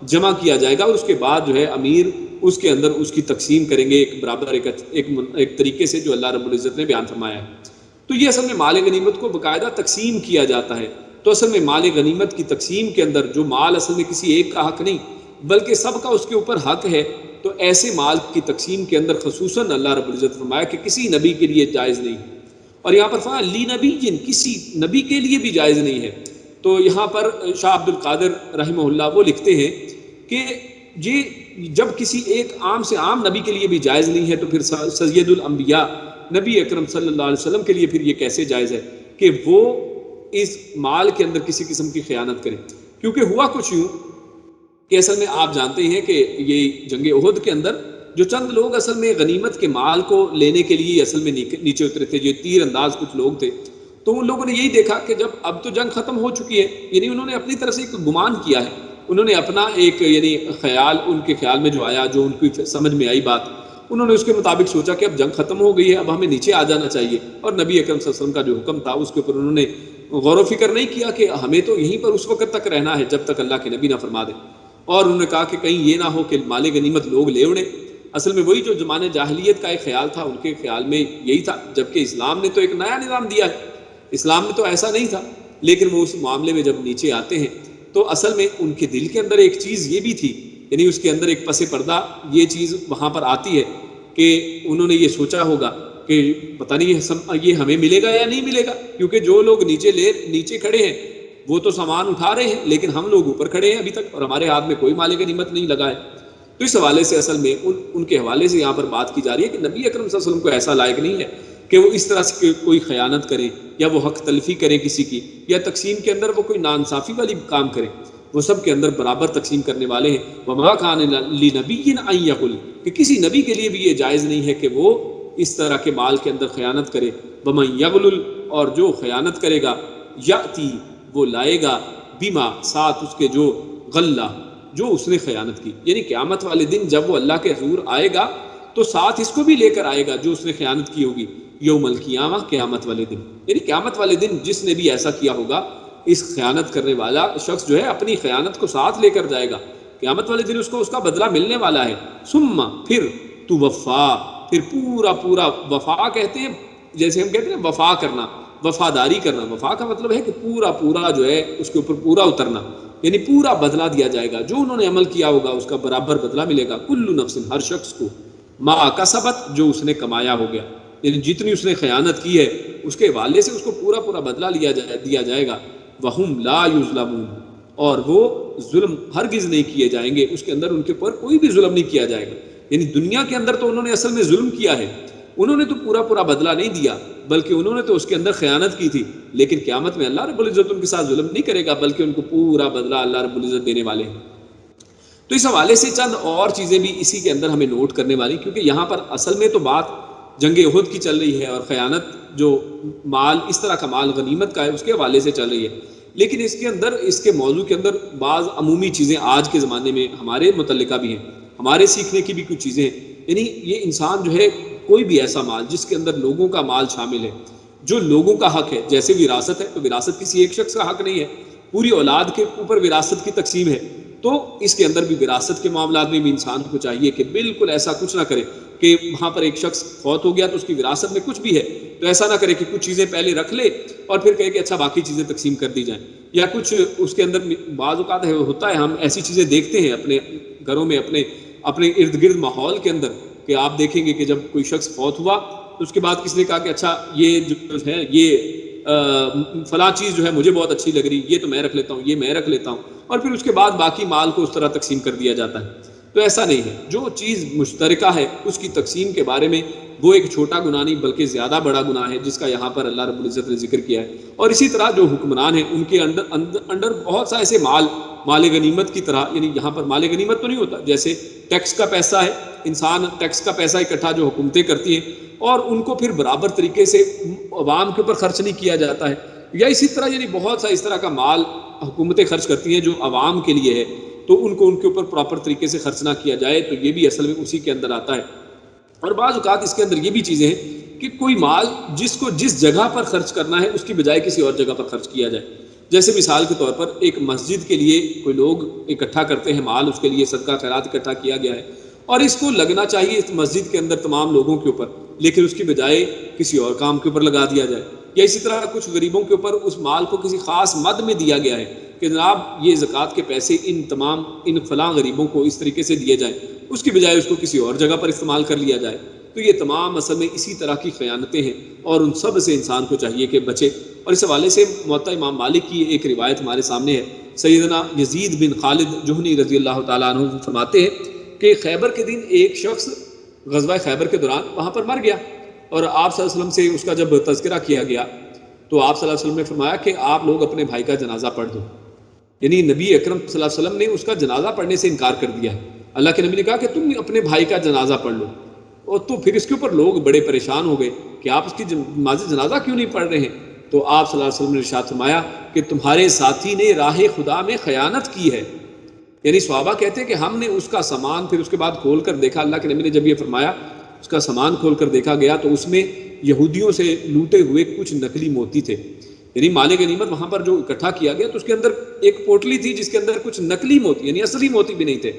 جمع کیا جائے گا، اور اس کے بعد جو ہے امیر اس کے اندر اس کی تقسیم کریں گے ایک برابر ایک طریقے سے جو اللہ رب العزت نے بیان فرمایا ہے. تو یہ اصل میں مال غنیمت کو باقاعدہ تقسیم کیا جاتا ہے. تو اصل میں مال غنیمت کی تقسیم کے اندر جو مال اصل میں کسی ایک کا حق نہیں بلکہ سب کا اس کے اوپر حق ہے، تو ایسے مال کی تقسیم کے اندر خصوصاً اللہ رب العزت فرمایا کہ کسی نبی کے لیے جائز نہیں. اور یہاں پر فرمایا لی نبی جن، کسی نبی کے لیے بھی جائز نہیں ہے. تو یہاں پر شاہ عبد القادر رحمہ اللہ وہ لکھتے ہیں کہ یہ جب کسی ایک عام سے عام نبی کے لیے بھی جائز نہیں ہے تو پھر سید الانبیاء نبی اکرم صلی اللہ علیہ وسلم کے لیے پھر یہ کیسے جائز ہے کہ وہ اس مال کے اندر کسی قسم کی خیانت کریں. کیونکہ ہوا کچھ یوں کہ اصل میں آپ جانتے ہیں کہ یہ جنگ احد کے اندر جو چند لوگ اصل میں غنیمت کے مال کو لینے کے لیے اصل میں نیچے اترے تھے، جو تیر انداز کچھ لوگ تھے، تو ان لوگوں نے یہی دیکھا کہ جب اب تو جنگ ختم ہو چکی ہے، یعنی انہوں نے اپنی طرف سے ایک گمان کیا ہے، انہوں نے اپنا ایک یعنی خیال، ان کے خیال میں جو آیا، جو ان کی سمجھ میں آئی بات، انہوں نے اس کے مطابق سوچا کہ اب جنگ ختم ہو گئی ہے، اب ہمیں نیچے آ جانا چاہیے. اور نبی اکرم صلی اللہ علیہ وسلم کا جو حکم تھا اس کے اوپر انہوں نے غور و فکر نہیں کیا کہ ہمیں تو یہیں پر اس وقت تک رہنا ہے جب تک اللہ کے نبی نہ فرما دے. اور انہوں نے کہا کہ کہیں یہ نہ ہو کہ مال غنیمت لوگ لے اڑیں. اصل میں وہی جو زمانے جاہلیت کا ایک خیال تھا، ان کے خیال میں یہی تھا، جبکہ اسلام نے تو ایک نیا نظام دیا ہے، اسلام میں تو ایسا نہیں تھا. لیکن وہ اس معاملے میں جب نیچے آتے ہیں تو اصل میں ان کے دل کے اندر ایک چیز یہ بھی تھی، یعنی اس کے اندر ایک پس پردہ یہ چیز وہاں پر آتی ہے کہ انہوں نے یہ سوچا ہوگا کہ پتہ نہیں یہ ہمیں ملے گا یا نہیں ملے گا، کیونکہ جو لوگ نیچے کھڑے ہیں وہ تو سامان اٹھا رہے ہیں، لیکن ہم لوگ اوپر کھڑے ہیں ابھی تک، اور ہمارے ہاتھ میں کوئی مال غنیمت نہیں لگا ہے. تو اس حوالے سے اصل میں ان کے حوالے سے یہاں پر بات کی جا رہی ہے کہ نبی اکرم صلی اللہ علیہ وسلم کو ایسا لائق نہیں ہے کہ وہ اس طرح سے کوئی خیانت کریں یا وہ حق تلفی کریں کسی کی، یا تقسیم کے اندر وہ کوئی ناانصافی والی کام کریں. وہ سب کے اندر برابر تقسیم کرنے والے ہیں. وما کان لنبی ان یغل، کہ کسی نبی کے لیے بھی یہ جائز نہیں ہے کہ وہ اس طرح کے مال کے اندر خیانت کرے. ومن یغل، اور جو خیانت کرے گا، یاتی، وہ لائے گا، بما، ساتھ اس کے جو غلہ، جو اس نے خیانت کی. یعنی قیامت والے دن جب وہ اللہ کے حضور آئے گا تو ساتھ اس کو بھی لے کر آئے گا جو اس نے خیانت کی ہوگی. یوم القیامہ، قیامت والے دن، یعنی قیامت والے دن جس نے بھی ایسا کیا ہوگا، اس خیانت کرنے والا شخص جو ہے اپنی خیانت کو ساتھ لے کر جائے گا. قیامت والے دن اس کو اس کا بدلہ ملنے والا ہے. ثم، پھر، تو وفا، پھر پورا وفا کہتے ہیں، جیسے ہم کہتے ہیں وفا کرنا، وفاداری کرنا. وفا کا مطلب ہے کہ پورا جو ہے اس کے اوپر پورا اترنا، یعنی پورا بدلہ دیا جائے گا. جو انہوں نے عمل کیا ہوگا اس کا برابر بدلہ ملے گا. کل نفس، ہر شخص کو، ما کسبت، جو اس نے کمایا ہو گیا، یعنی جتنی اس نے خیانت کی ہے اس کے حوالے سے اس کو پورا بدلہ دیا جائے گا. وہم لا یظلمون، اور وہ ظلم ہرگز نہیں کیے جائیں گے، اس کے اندر ان کے اوپر کوئی بھی ظلم نہیں کیا جائے گا. یعنی دنیا کے اندر تو انہوں نے اصل میں ظلم کیا ہے، انہوں نے تو پورا بدلہ نہیں دیا، بلکہ انہوں نے تو اس کے اندر خیانت کی تھی. لیکن قیامت میں اللہ رب العزت ان کے ساتھ ظلم نہیں کرے گا، بلکہ ان کو پورا بدلہ اللہ رب العزت دینے والے ہیں. تو اس حوالے سے چند اور چیزیں بھی اسی کے اندر ہمیں نوٹ کرنے والی، کیونکہ یہاں پر اصل میں تو بات جنگ احد کی چل رہی ہے، اور خیانت جو مال، اس طرح کا مال غنیمت کا ہے، اس کے حوالے سے چل رہی ہے. لیکن اس کے اندر، اس کے موضوع کے اندر بعض عمومی چیزیں آج کے زمانے میں ہمارے متعلقہ بھی ہیں، ہمارے سیکھنے کی بھی کچھ چیزیں ہیں. یعنی یہ انسان جو ہے، کوئی بھی ایسا مال جس کے اندر لوگوں کا مال شامل ہے، جو لوگوں کا حق ہے، جیسے وراثت ہے، تو وراثت کسی ایک شخص کا حق نہیں ہے، پوری اولاد کے اوپر وراثت کی تقسیم ہے. تو اس کے اندر بھی وراثت کے معاملات میں بھی انسان کو چاہیے کہ بالکل ایسا کچھ نہ کرے کہ وہاں پر ایک شخص فوت ہو گیا تو اس کی وراثت میں کچھ بھی ہے تو ایسا نہ کرے کہ کچھ چیزیں پہلے رکھ لے اور پھر کہے کہ اچھا باقی چیزیں تقسیم کر دی جائیں. یا کچھ اس کے اندر بعض اوقات ہوتا ہے، ہم ایسی چیزیں دیکھتے ہیں اپنے گھروں میں، اپنے ارد گرد ماحول کے اندر، کہ آپ دیکھیں گے کہ جب کوئی شخص فوت ہوا تو اس کے بعد کس نے کہا کہ اچھا یہ جو ہے، یہ فلاں چیز جو ہے مجھے بہت اچھی لگ رہی، یہ تو میں رکھ لیتا ہوں، یہ میں رکھ لیتا ہوں، اور پھر اس کے بعد باقی مال کو اس طرح تقسیم کر دیا جاتا ہے. تو ایسا نہیں ہے. جو چیز مشترکہ ہے اس کی تقسیم کے بارے میں وہ ایک چھوٹا گناہ نہیں بلکہ زیادہ بڑا گناہ ہے، جس کا یہاں پر اللہ رب العزت نے ذکر کیا ہے. اور اسی طرح جو حکمران ہیں ان کے انڈر بہت سا ایسے مال مال غنیمت کی طرح، یعنی یہاں پر مال غنیمت تو نہیں ہوتا، جیسے ٹیکس کا پیسہ ہے، انسان ٹیکس کا پیسہ اکٹھا جو حکومتیں کرتی ہیں اور ان کو پھر برابر طریقے سے عوام کے اوپر خرچ نہیں کیا جاتا ہے، یا اسی طرح یعنی بہت سا اس طرح کا مال حکومتیں خرچ کرتی ہیں جو عوام کے لیے ہے، تو ان کو ان کے اوپر پراپر طریقے سے خرچ نہ کیا جائے، تو یہ بھی اصل میں اسی کے اندر آتا ہے۔ اور بعض اوقات اس کے اندر یہ بھی چیزیں ہیں کہ کوئی مال جس کو جس جگہ پر خرچ کرنا ہے اس کی بجائے کسی اور جگہ پر خرچ کیا جائے، جیسے مثال کے طور پر ایک مسجد کے لیے کوئی لوگ اکٹھا کرتے ہیں مال، اس کے لیے صدقہ خیرات اکٹھا کیا گیا ہے اور اس کو لگنا چاہیے اس مسجد کے اندر تمام لوگوں کے اوپر، لیکن اس کی بجائے کسی اور کام کے اوپر لگا دیا جائے، یا اسی طرح کچھ غریبوں کے اوپر اس مال کو کسی خاص مد میں دیا گیا ہے کہ جناب یہ زکوٰۃ کے پیسے ان فلاں غریبوں کو اس طریقے سے دیے جائیں، اس کی بجائے اس کو کسی اور جگہ پر استعمال کر لیا جائے، تو یہ تمام اصل میں اسی طرح کی خیانتیں ہیں اور ان سب سے انسان کو چاہیے کہ بچے۔ اور اس حوالے سے موطا امام مالک کی ایک روایت ہمارے سامنے ہے، سیدنا یزید بن خالد جہنی رضی اللہ تعالیٰ عنہ فرماتے ہیں کہ خیبر کے دن ایک شخص غزوہ خیبر کے دوران وہاں پر مر گیا، اور آپ صلی اللہ علیہ وسلم سے اس کا جب تذکرہ کیا گیا تو آپ صلی اللہ علیہ وسلم نے فرمایا کہ آپ لوگ اپنے بھائی کا جنازہ پڑھ دو، یعنی نبی اکرم صلی اللہ علیہ وسلم نے اس کا جنازہ پڑھنے سے انکار کر دیا ہے۔ اللہ کے نبی نے کہا کہ تم اپنے بھائی کا جنازہ پڑھ لو، اور تو پھر اس کے اوپر لوگ بڑے پریشان ہو گئے کہ آپ اس کی جنازہ کیوں نہیں پڑھ رہے ہیں؟ تو آپ صلی اللہ علیہ وسلم نے ارشاد فرمایا کہ تمہارے ساتھی نے راہ خدا میں خیانت کی ہے، یعنی صحابہ کہتے ہیں کہ ہم نے اس کا سامان پھر اس کے بعد کھول کر دیکھا، اللہ کے نبی نے جب یہ فرمایا اس کا سامان کھول کر دیکھا گیا تو اس میں یہودیوں سے لوٹے ہوئے کچھ نقلی موتی تھے، یعنی مال غنیمت وہاں پر جو اکٹھا کیا گیا تو اس کے اندر ایک پوٹلی تھی جس کے اندر کچھ نقلی موتی، یعنی اصلی موتی بھی نہیں تھے،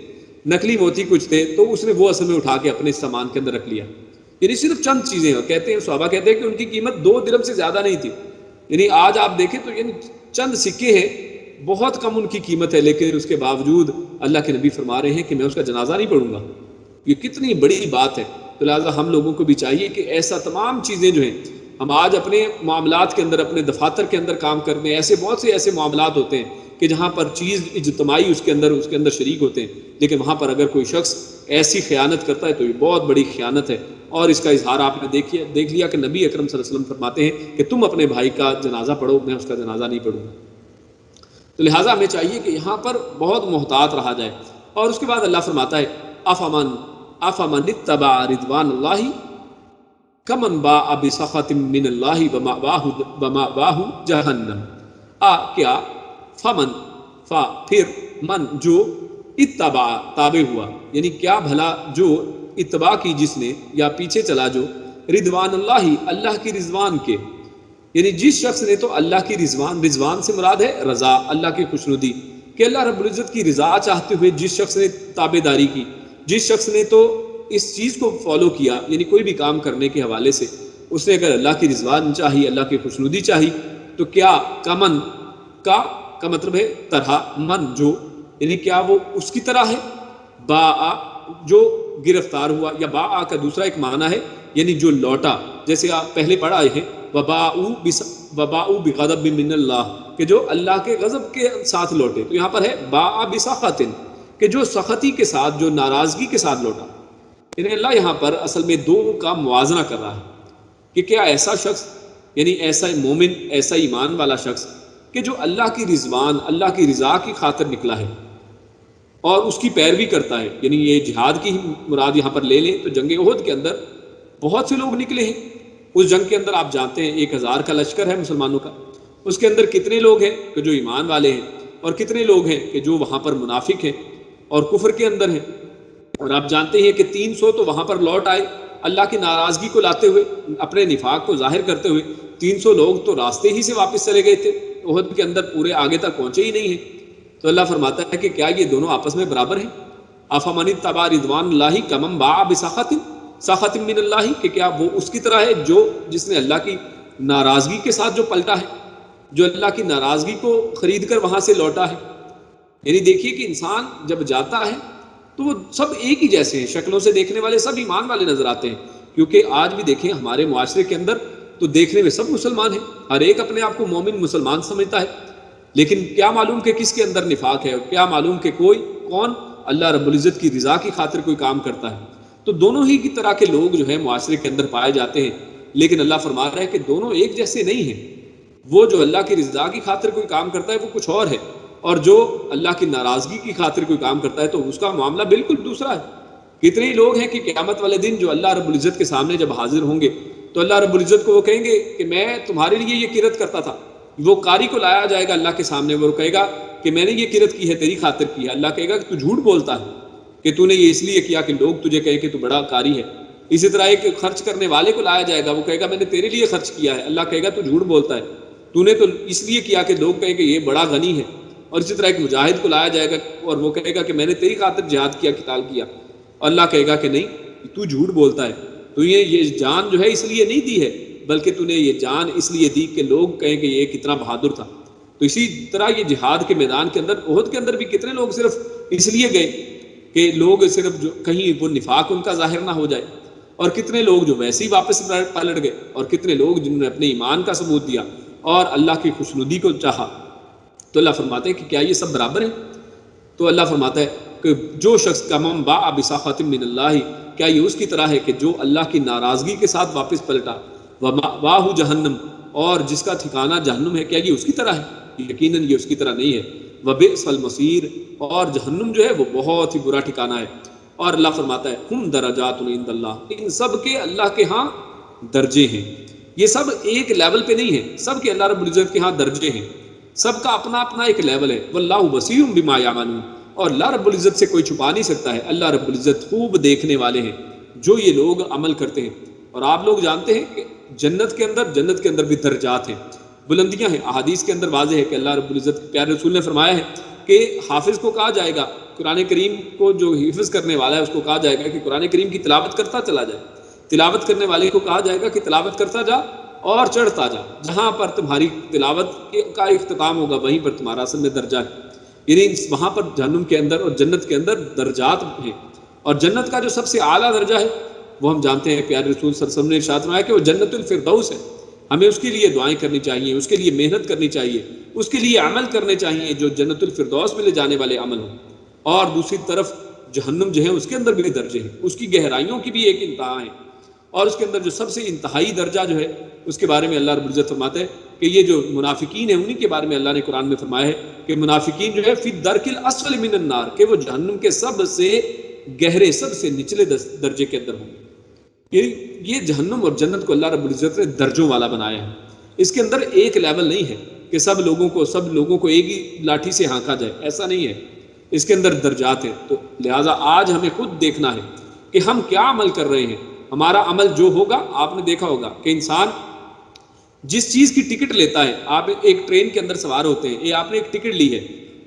نقلی موتی کچھ تھے، تو اس نے وہ اصل میں اٹھا کے اپنے سامان کے اندر رکھ لیا، یعنی صرف چند چیزیں ہیں، کہتے ہیں صحابہ کہتے ہیں کہ ان کی قیمت 2 درہم سے زیادہ نہیں تھی، یعنی آج آپ دیکھیں تو یعنی چند سکے ہیں، بہت کم ان کی قیمت ہے، لیکن اس کے باوجود اللہ کے نبی فرما رہے ہیں کہ میں اس کا جنازہ نہیں پڑھوں گا، یہ کتنی بڑی بات ہے۔ تو لہٰذا ہم لوگوں کو بھی چاہیے کہ ایسا تمام چیزیں جو ہیں ہم آج اپنے معاملات کے اندر، اپنے دفاتر کے اندر کام کرنے، ایسے بہت سے ایسے معاملات ہوتے ہیں کہ جہاں پر چیز اجتماعی اس کے اندر شریک ہوتے ہیں، لیکن وہاں پر اگر کوئی شخص ایسی خیانت کرتا ہے تو یہ بہت بڑی خیانت ہے، اور اس کا اظہار آپ نے دیکھ لیا کہ نبی اکرم صلی اللہ علیہ وسلم فرماتے ہیں کہ تم اپنے بھائی کا جنازہ پڑھو، میں اس کا جنازہ نہیں پڑھوں گا۔ تو لہٰذا ہمیں چاہیے کہ یہاں پر بہت محتاط رہا جائے۔ اور اس کے بعد اللہ فرماتا ہے افمن اتبع رضوان اللہ کمن باء بسخط من اللہ ومأواہ جہنم، کیا فمن پھر من جو اتبع تابع ہوا، یعنی کیا بھلا جو اتباع کی جس نے یا پیچھے چلا جو رضوان اللہ کی رضوان کے، یعنی جس شخص نے تو اللہ کی رضوان سے مراد ہے رضا، اللہ کی خوشنودی، کہ اللہ رب العزت کی رضا چاہتے ہوئے جس شخص نے تابع داری کی، جس شخص نے تو اس چیز کو فالو کیا، یعنی کوئی بھی کام کرنے کے حوالے سے اس نے اگر اللہ کی رضوان چاہی، اللہ کی خوشنودی چاہی، تو کیا کمن کا مطلب ہے طرح، من جو، یعنی کیا وہ اس کی طرح ہے، باء جو گرفتار ہوا، یا باء کا دوسرا ایک معنی ہے یعنی جو لوٹا، جیسے آپ پہلے پڑھ آئے ہیں وباء بغضب من اللہ، کہ جو اللہ کے غضب کے ساتھ لوٹے، تو یہاں پر ہے باء بسخط، کہ جو سخطی کے ساتھ، جو ناراضگی کے ساتھ لوٹا، یعنی اللہ یہاں پر اصل میں دو کا موازنہ کر رہا ہے کہ کیا ایسا شخص، یعنی ایسا مومن، ایسا ایمان والا شخص کہ جو اللہ کی رضوان، اللہ کی رضا کی خاطر نکلا ہے اور اس کی پیروی کرتا ہے، یعنی یہ جہاد کی مراد یہاں پر لے لیں تو جنگ احد کے اندر بہت سے لوگ نکلے ہیں، اس جنگ کے اندر آپ جانتے ہیں 1000 کا لشکر ہے مسلمانوں کا، اس کے اندر کتنے لوگ ہیں کہ جو ایمان والے ہیں اور کتنے لوگ ہیں کہ جو وہاں پر منافق ہیں اور کفر کے اندر ہیں، اور آپ جانتے ہیں کہ 300 تو وہاں پر لوٹ آئے اللہ کی ناراضگی کو لاتے ہوئے، اپنے نفاق کو ظاہر کرتے ہوئے، 300 لوگ تو راستے ہی سے واپس چلے گئے تھے، احد کے اندر پورے آگے تک پہنچے ہی نہیں ہیں۔ تو اللہ فرماتا ہے کہ کیا یہ دونوں آپس میں برابر ہیں؟ افمن اتبع رضوان اللہ کمن باء بسخط من اللہ، کہ کیا وہ اس کی طرح ہے جو جس نے اللہ کی ناراضگی کے ساتھ جو پلٹا ہے، جو اللہ کی ناراضگی کو خرید کر وہاں سے لوٹا ہے۔ یعنی دیکھیے کہ انسان جب جاتا ہے تو وہ سب ایک ہی جیسے ہیں، شکلوں سے دیکھنے والے سب ایمان والے نظر آتے ہیں، کیونکہ آج بھی دیکھیں ہمارے معاشرے کے اندر تو دیکھنے میں سب مسلمان ہیں، ہر ایک اپنے آپ کو مومن مسلمان سمجھتا ہے، لیکن کیا معلوم کہ کس کے اندر نفاق ہے، کیا معلوم کہ کون اللہ رب العزت کی رضا کی خاطر کوئی کام کرتا ہے۔ تو دونوں ہی کی طرح کے لوگ جو ہیں معاشرے کے اندر پائے جاتے ہیں، لیکن اللہ فرما رہا ہے کہ دونوں ایک جیسے نہیں ہیں، وہ جو اللہ کی رضا کی خاطر کوئی کام کرتا ہے وہ کچھ اور ہے، اور جو اللہ کی ناراضگی کی خاطر کوئی کام کرتا ہے تو اس کا معاملہ بالکل دوسرا ہے۔ کتنے ہی لوگ ہیں کہ قیامت والے دن جو اللہ رب العزت کے سامنے جب حاضر ہوں گے تو اللہ رب العزت کو وہ کہیں گے کہ میں تمہارے لیے یہ کرت کرتا تھا۔ وہ قاری کو لایا جائے گا اللہ کے سامنے، وہ کہے گا کہ میں نے یہ کرت کی ہے تیری خاطر کی ہے۔ اللہ کہے گا کہ تو جھوٹ بولتا ہے کہ تو نے یہ اس لیے کیا کہ لوگ تجھے کہیں کہ تو بڑا قاری ہے۔ اسی طرح ایک خرچ کرنے والے کو لایا جائے گا، وہ کہے گا میں نے تیرے لیے خرچ کیا ہے۔ اللہ کہے گا تو جھوٹ بولتا ہے، تو نے تو اس لیے کیا کہ لوگ کہیں کہ یہ بڑا غنی ہے۔ اور اسی طرح ایک مجاہد کو لایا جائے گا اور وہ کہے گا کہ میں نے تیری خاطر جہاد کیا، قتال کیا۔ اللہ کہے گا کہ نہیں، تو جھوٹ بولتا ہے، تو یہ جان جو ہے اس لیے نہیں دی ہے، بلکہ تو نے یہ جان اس لیے دی کہ لوگ کہیں کہ یہ کتنا بہادر تھا۔ تو اسی طرح یہ جہاد کے میدان کے اندر، احد کے اندر بھی کتنے لوگ صرف اس لیے گئے کہ لوگ صرف جو کہیں وہ نفاق ان کا ظاہر نہ ہو جائے، اور کتنے لوگ جو ویسے ہی واپس پلٹ گئے، اور کتنے لوگ جنہوں نے اپنے ایمان کا ثبوت دیا اور اللہ کی خوشنودی کو چاہا۔ تو اللہ فرماتے ہیں کہ کیا یہ سب برابر ہیں؟ تو اللہ فرماتا ہے کہ جو شخص کا من باء بسخط من اللہ، کیا یہ اس کی طرح ہے کہ جو اللہ کی ناراضگی کے ساتھ واپس پلٹا، ومأواہ جہنم، اور جس کا ٹھکانہ جہنم ہے، کیا یہ اس کی طرح ہے؟ یقیناً یہ اس کی طرح نہیں ہے۔ وبئس المصیر، اور جہنم جو ہے وہ بہت ہی برا ٹھکانہ ہے۔ اور اللہ فرماتا ہے ہم درجات عند اللہ، ان سب کے اللہ کے ہاں درجے ہیں۔ یہ سب ایک لیول پہ نہیں ہے، سب کے اللہ رب العزت کے ہاں درجے ہیں، سب کا اپنا اپنا ایک لیول ہے۔ واللہ بصیر بما یعملون، اور اللہ رب العزت سے کوئی چھپا نہیں سکتا ہے، اللہ رب العزت خوب دیکھنے والے ہیں جو یہ لوگ عمل کرتے ہیں۔ اور آپ لوگ جانتے ہیں کہ جنت کے اندر بھی درجات ہیں، بلندیاں ہیں۔ احادیث کے اندر واضح ہے کہ اللہ رب العزت کے پیارے رسول نے فرمایا ہے کہ حافظ کو کہا جائے گا، قرآن کریم کو جو حفظ کرنے والا ہے اس کو کہا جائے گا کہ قرآن کریم کی تلاوت کرتا چلا جائے۔ تلاوت کرنے والے کو کہا جائے گا کہ تلاوت کرتا جا اور چڑھتا جا، جہاں پر تمہاری تلاوت کا اختتام ہوگا وہیں پر تمہارا اصل میں درجہ ہے۔ یعنی وہاں پر جہنم کے اندر اور جنت کے اندر درجات ہیں، اور جنت کا جو سب سے اعلیٰ درجہ ہے وہ ہم جانتے ہیں، پیارے رسول صلی اللہ علیہ وسلم نے ارشاد فرمایا کہ وہ جنت الفردوس ہے۔ ہمیں اس کے لیے دعائیں کرنی چاہیے، اس کے لیے محنت کرنی چاہیے، اس کے لیے عمل کرنے چاہیے جو جنت الفردوس میں لے جانے والے عمل ہوں۔ اور دوسری طرف جہنم جو ہے اس کے اندر بھی درجے ہیں، اس کی گہرائیوں کی بھی ایک انتہا ہے، اور اس کے اندر جو سب سے انتہائی درجہ جو ہے اس کے بارے میں اللہ رب العزت فرماتا ہے کہ یہ جو منافقین ہیں انہی کے بارے میں اللہ نے قرآن میں فرمایا ہے کہ منافقین جو ہے فی الدرک الاسفل من النار، کہ وہ جہنم کے سب سے گہرے، سب سے نچلے درجے کے اندر ہوں گے۔ یہ جہنم اور جنت کو اللہ رب العزت نے درجوں والا بنایا ہے، اس کے اندر ایک لیول نہیں ہے کہ سب لوگوں کو ایک ہی لاٹھی سے ہانکا جائے، ایسا نہیں ہے، اس کے اندر درجات ہیں۔ تو لہٰذا آج ہمیں خود دیکھنا ہے کہ ہم کیا عمل کر رہے ہیں۔ ہمارا عمل جو ہوگا، آپ نے دیکھا ہوگا کہ انسان جس چیز کی ٹکٹ لیتا ہے، آپ ایک ٹرین کے اندر سوار ہوتے ہیں، آپ نے ایک ٹکٹ لی ہے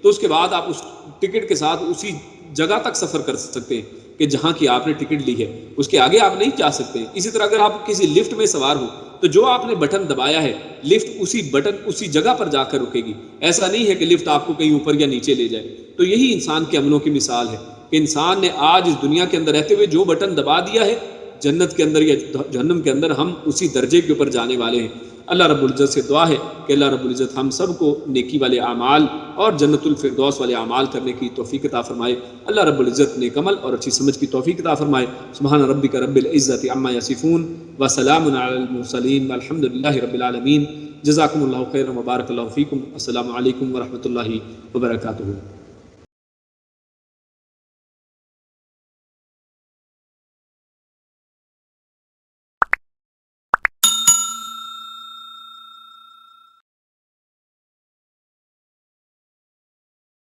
تو اس کے بعد آپ اس ٹکٹ کے ساتھ اسی جگہ تک سفر کر سکتے ہیں کہ جہاں کی آپ نے ٹکٹ لی ہے، اس کے آگے آپ نہیں جا سکتے۔ اسی طرح اگر آپ کسی لفٹ میں سوار ہو تو جو آپ نے بٹن دبایا ہے، لفٹ اسی جگہ پر جا کر رکے گی، ایسا نہیں ہے کہ لفٹ آپ کو کہیں اوپر یا نیچے لے جائے۔ تو یہی انسان کے عملوں کی مثال ہے کہ انسان نے آج اس دنیا کے اندر رہتے ہوئے جو بٹن دبا دیا ہے، جنت کے اندر یا جہنم کے اندر ہم اسی درجے کے اوپر جانے والے ہیں۔ اللہ رب العزت سے دعا ہے کہ اللہ رب العزت ہم سب کو نیکی والے اعمال اور جنت الفردوس والے اعمال کرنے کی توفیق عطا فرمائے۔ اللہ رب العزت نیک عمل اور اچھی سمجھ کی توفیق عطا فرمائے۔ سبحان ربک رب العزت عما یصفون وسلام علی المرسلین والحمد للہ رب العالمین۔ جزاکم اللہ خیرا وبارک اللہ فیکم۔ السلام علیکم ورحمۃ اللہ وبرکاتہ۔